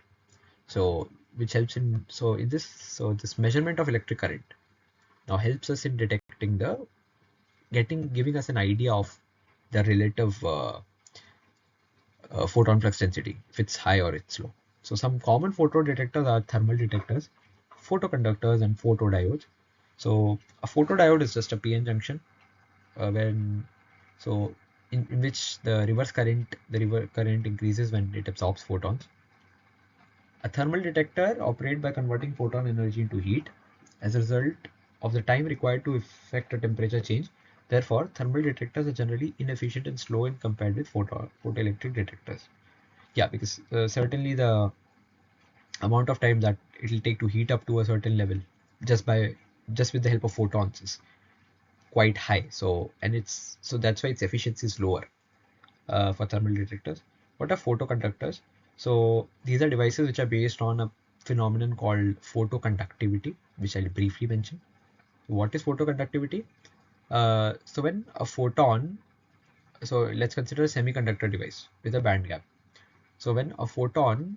S1: So which helps in this measurement of electric current now helps us in detecting giving us an idea of the relative photon flux density, if it's high or it's low. So some common photodetectors are thermal detectors, photoconductors, and photodiodes. So a photodiode is just a PN junction when so in which the reverse current increases when it absorbs photons. A thermal detector operates by converting photon energy into heat as a result of the time required to effect a temperature change. Therefore, thermal detectors are generally inefficient and slow in compared with photoelectric detectors. Yeah, because certainly the amount of time that it will take to heat up to a certain level just with the help of photons is quite high. So that's why its efficiency is lower for thermal detectors. What are photoconductors? So these are devices which are based on a phenomenon called photoconductivity, which I'll briefly mention. What is photoconductivity? So when a photon, so let's consider a semiconductor device with a band gap. So when a photon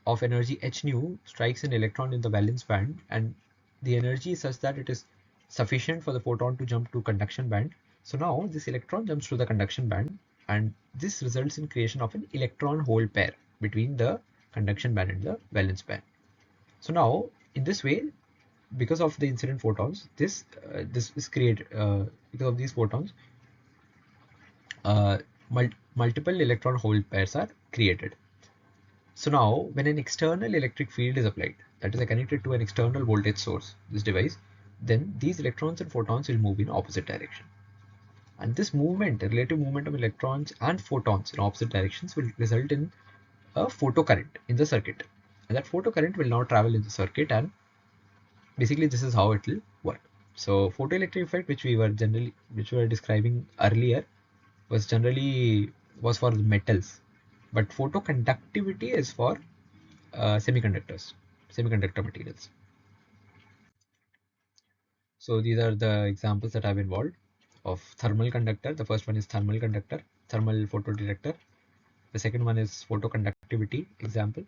S1: of energy h nu strikes an electron in the valence band, and the energy is such that it is sufficient for the photon to jump to conduction band. So now this electron jumps to the conduction band, and this results in creation of an electron hole pair between the conduction band and the valence band. So now in this way, because of the incident photons, this is created because of these photons, uh, multiple electron hole pairs are created. So now when an external electric field is applied, that is connected to an external voltage source, this device, then these electrons and photons will move in opposite direction. And this movement, the relative movement of electrons and photons in opposite directions, will result in a photocurrent in the circuit. And that photocurrent will now travel in the circuit, and basically this is how it will work. So photoelectric effect, which we were describing earlier, was for the metals, but photoconductivity is for semiconductor materials. So these are the examples that I've involved of thermal conductor. The first one is thermal conductor, thermal photodetector. The second one is photoconductivity example,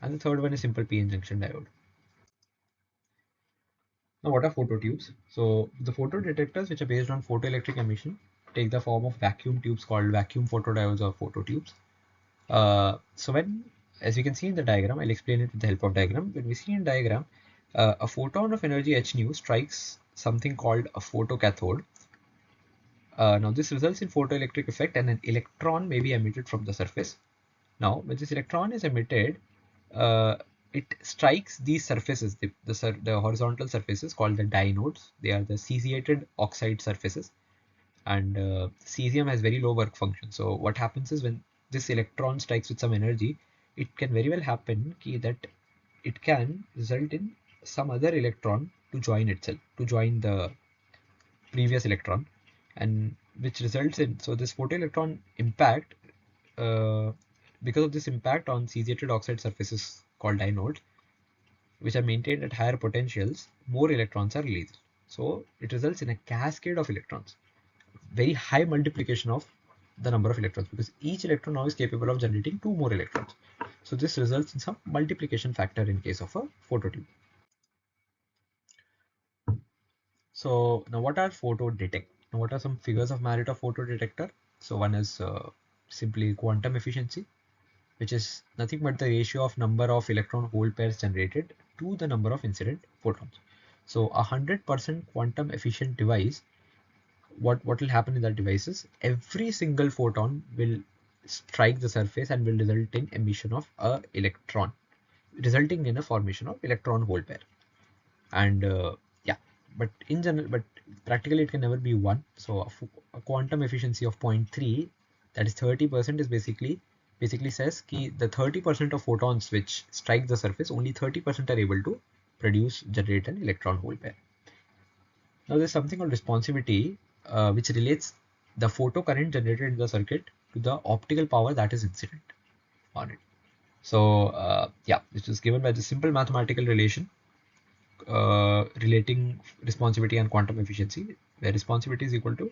S1: and the third one is simple PN junction diode. Now, what are phototubes? So the photodetectors, which are based on photoelectric emission, take the form of vacuum tubes called vacuum photodiodes or phototubes. So as you can see in the diagram, I'll explain it with the help of diagram. When we see in diagram, a photon of energy h nu strikes something called a photocathode. Now this results in photoelectric effect, and an electron may be emitted from the surface. Now when this electron is emitted, uh, it strikes these surfaces, the horizontal surfaces called the dinodes. They are the cesiated oxide surfaces, and cesium has very low work function. So what happens is when this electron strikes with some energy, it can very well happen that it can result in some other electron to join the previous electron, and which results in, so this photoelectron impact, uh, because of this impact on cesiated oxide surfaces called dinodes, which are maintained at higher potentials, more electrons are released. So it results in a cascade of electrons, very high multiplication of the number of electrons, because each electron now is capable of generating two more electrons. So this results in some multiplication factor in case of a phototube. So now what are photodetect? Now what are some figures of merit of photodetector? So one is simply quantum efficiency, which is nothing but the ratio of number of electron hole pairs generated to the number of incident photons. So a 100% quantum efficient device, what will happen in that device is every single photon will strike the surface and will result in emission of a electron, resulting in a formation of electron hole pair. And yeah, but in general, but practically it can never be one. So a quantum efficiency of 0.3, that is 30%, is basically says that the 30% of photons which strike the surface, only 30% are able to generate an electron hole pair. Now there's something called responsivity, which relates the photocurrent generated in the circuit to the optical power that is incident on it. So yeah, this is given by the simple mathematical relation relating responsivity and quantum efficiency, where responsivity is equal to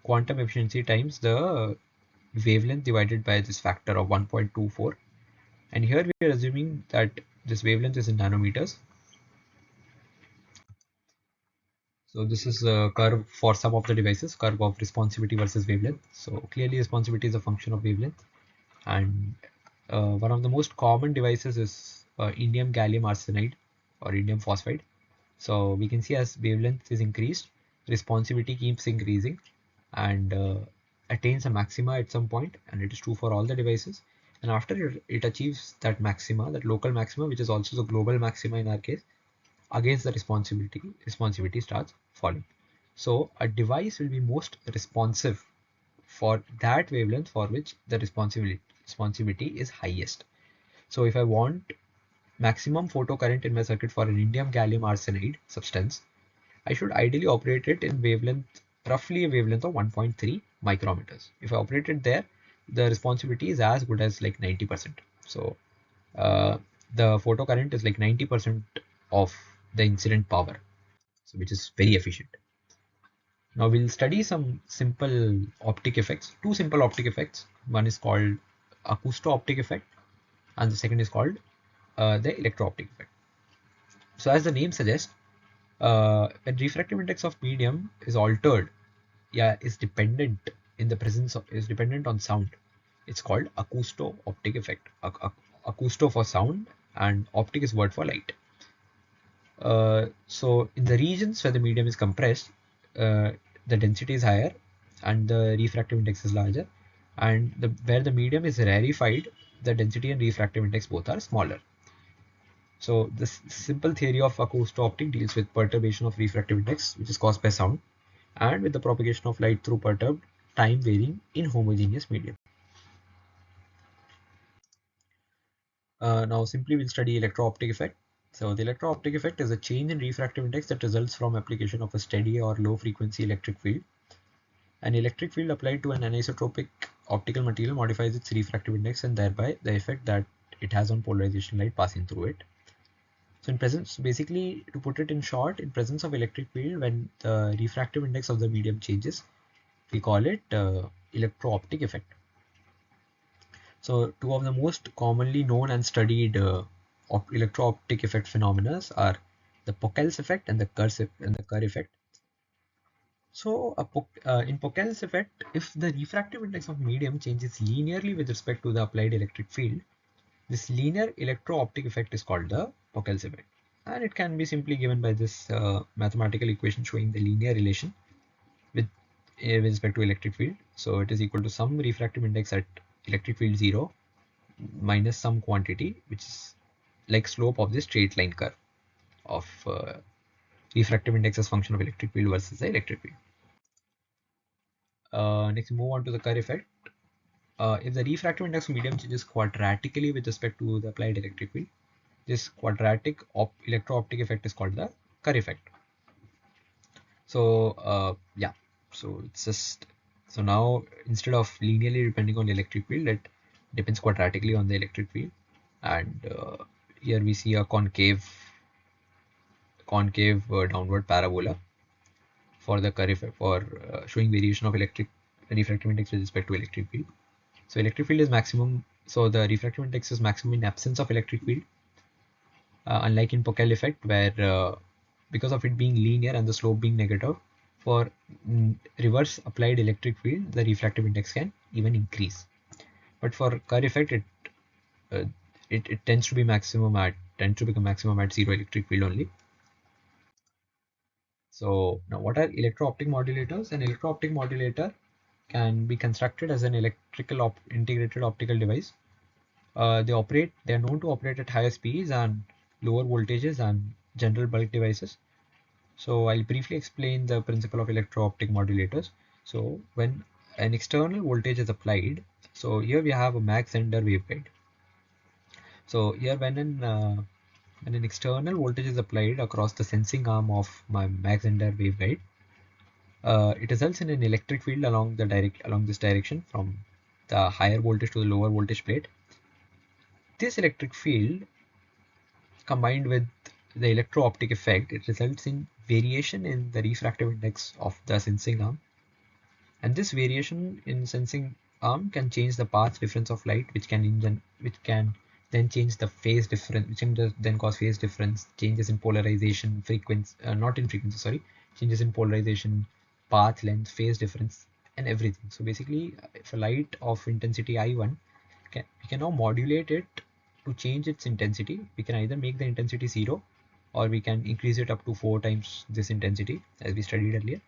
S1: quantum efficiency times the wavelength divided by this factor of 1.24. And here we are assuming that this wavelength is in nanometers. So this is a curve for some of the devices, curve of responsivity versus wavelength. So clearly responsivity is a function of wavelength. And one of the most common devices is indium gallium arsenide or indium phosphide. So we can see as wavelength is increased, responsivity keeps increasing and attains a maxima at some point, and it is true for all the devices. And after it achieves that maxima, that local maxima, which is also the global maxima in our case, against the responsivity starts falling. So a device will be most responsive for that wavelength for which the responsivity is highest. So if I want maximum photocurrent in my circuit for an indium gallium arsenide substance, I should ideally operate it in roughly a wavelength of 1.3 micrometers. If I operate it there, the responsivity is as good as like 90%. So uh, the photocurrent is like 90% of the incident power, so which is very efficient. Now we'll study some simple optic effects, two simple optic effects. One is called acousto-optic effect and the second is called the electro-optic effect. So as the name suggests, when refractive index of medium is altered, yeah, is dependent is dependent on sound. It's called acousto-optic effect. Acousto for sound and optic is word for light. So in the regions where the medium is compressed, the density is higher and the refractive index is larger, and where the medium is rarefied, the density and refractive index both are smaller. So this simple theory of acousto-optic deals with perturbation of refractive index, which is caused by sound, and with the propagation of light through perturbed time varying inhomogeneous medium. Now simply we'll study electro-optic effect. So the electro-optic effect is a change in refractive index that results from application of a steady or low frequency electric field. An electric field applied to an anisotropic optical material modifies its refractive index and thereby the effect that it has on polarization light passing through it. So in presence, basically to put it in short, in presence of electric field, when the refractive index of the medium changes, we call it electro-optic effect. So two of the most commonly known and studied electro-optic effect phenomena are the Pocel's effect and the Kerr effect. So in Pocel's effect, if the refractive index of medium changes linearly with respect to the applied electric field, this linear electro-optic effect is called the Pocel's effect. And it can be simply given by this mathematical equation showing the linear relation with respect to electric field. So it is equal to some refractive index at electric field 0 minus some quantity, which is like slope of this straight line curve of refractive index as function of electric field versus the electric field. Next, move on to the Kerr effect. If the refractive index of medium changes quadratically with respect to the applied electric field, this quadratic electro-optic effect is called the Kerr effect. So yeah, so it's just, so now instead of linearly depending on the electric field, it depends quadratically on the electric field. And here we see a concave downward parabola for the Kerr effect for showing variation of electric refractive index with respect to electric field. So electric field is maximum, so the refractive index is maximum in absence of electric field, unlike in Pocal effect where because of it being linear and the slope being negative, for reverse applied electric field the refractive index can even increase. But for Kerr effect uh, it tends to be maximum at tends to become maximum at zero electric field only. So now what are electro-optic modulators? An electro-optic modulator can be constructed as an integrated optical device. They are known to operate at higher speeds and lower voltages than general bulk devices. So I'll briefly explain the principle of electro-optic modulators. So when an external voltage is applied, so here we have a Mach-Zehnder waveguide. So here when an external voltage is applied across the sensing arm of my Mach-Zehnder waveguide, it results in an electric field along this direction from the higher voltage to the lower voltage plate. This electric field combined with the electro-optic effect, it results in variation in the refractive index of the sensing arm. And this variation in sensing arm can change the path difference of light, which can then change the phase difference, which can then cause phase difference, changes in polarization, frequency, not in frequency, sorry, changes in polarization, path length, phase difference, and everything. So basically, if a light of intensity I1, we can now modulate it to change its intensity. We can either make the intensity 0 or we can increase it up to 4 times this intensity as we studied earlier.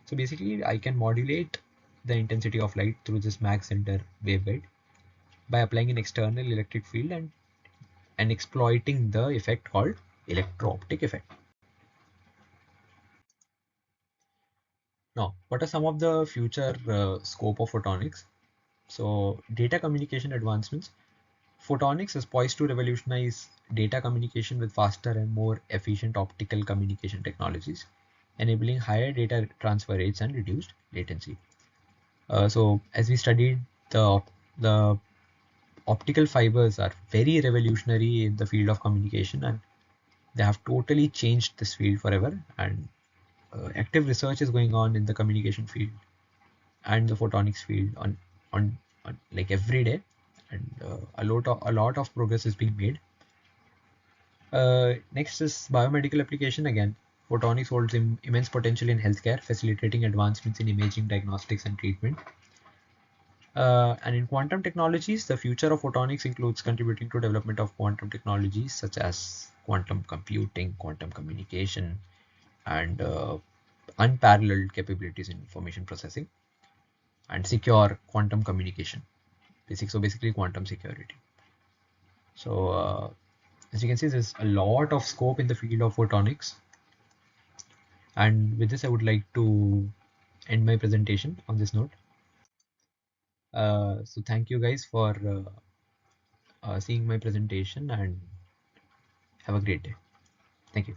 S1: So basically I can modulate the intensity of light through this Mach-Zehnder waveguide by applying an external electric field and exploiting the effect called electro-optic effect. Now, what are some of the future scope of photonics? So data communication advancements. Photonics is poised to revolutionize data communication with faster and more efficient optical communication technologies, enabling higher data transfer rates and reduced latency. So as we studied, the optical fibers are very revolutionary in the field of communication, and they have totally changed this field forever. And active research is going on in the communication field and the photonics field on like every day, and a lot of progress is being made. Next is biomedical application. Again, photonics holds immense potential in healthcare, facilitating advancements in imaging, diagnostics, and treatment. And in quantum technologies, the future of photonics includes contributing to development of quantum technologies such as quantum computing, quantum communication, and unparalleled capabilities in information processing and secure quantum communication. Basically quantum security. So as you can see, there's a lot of scope in the field of photonics. And with this, I would like to end my presentation on this note. So thank you guys for seeing my presentation, and have a great day. Thank you.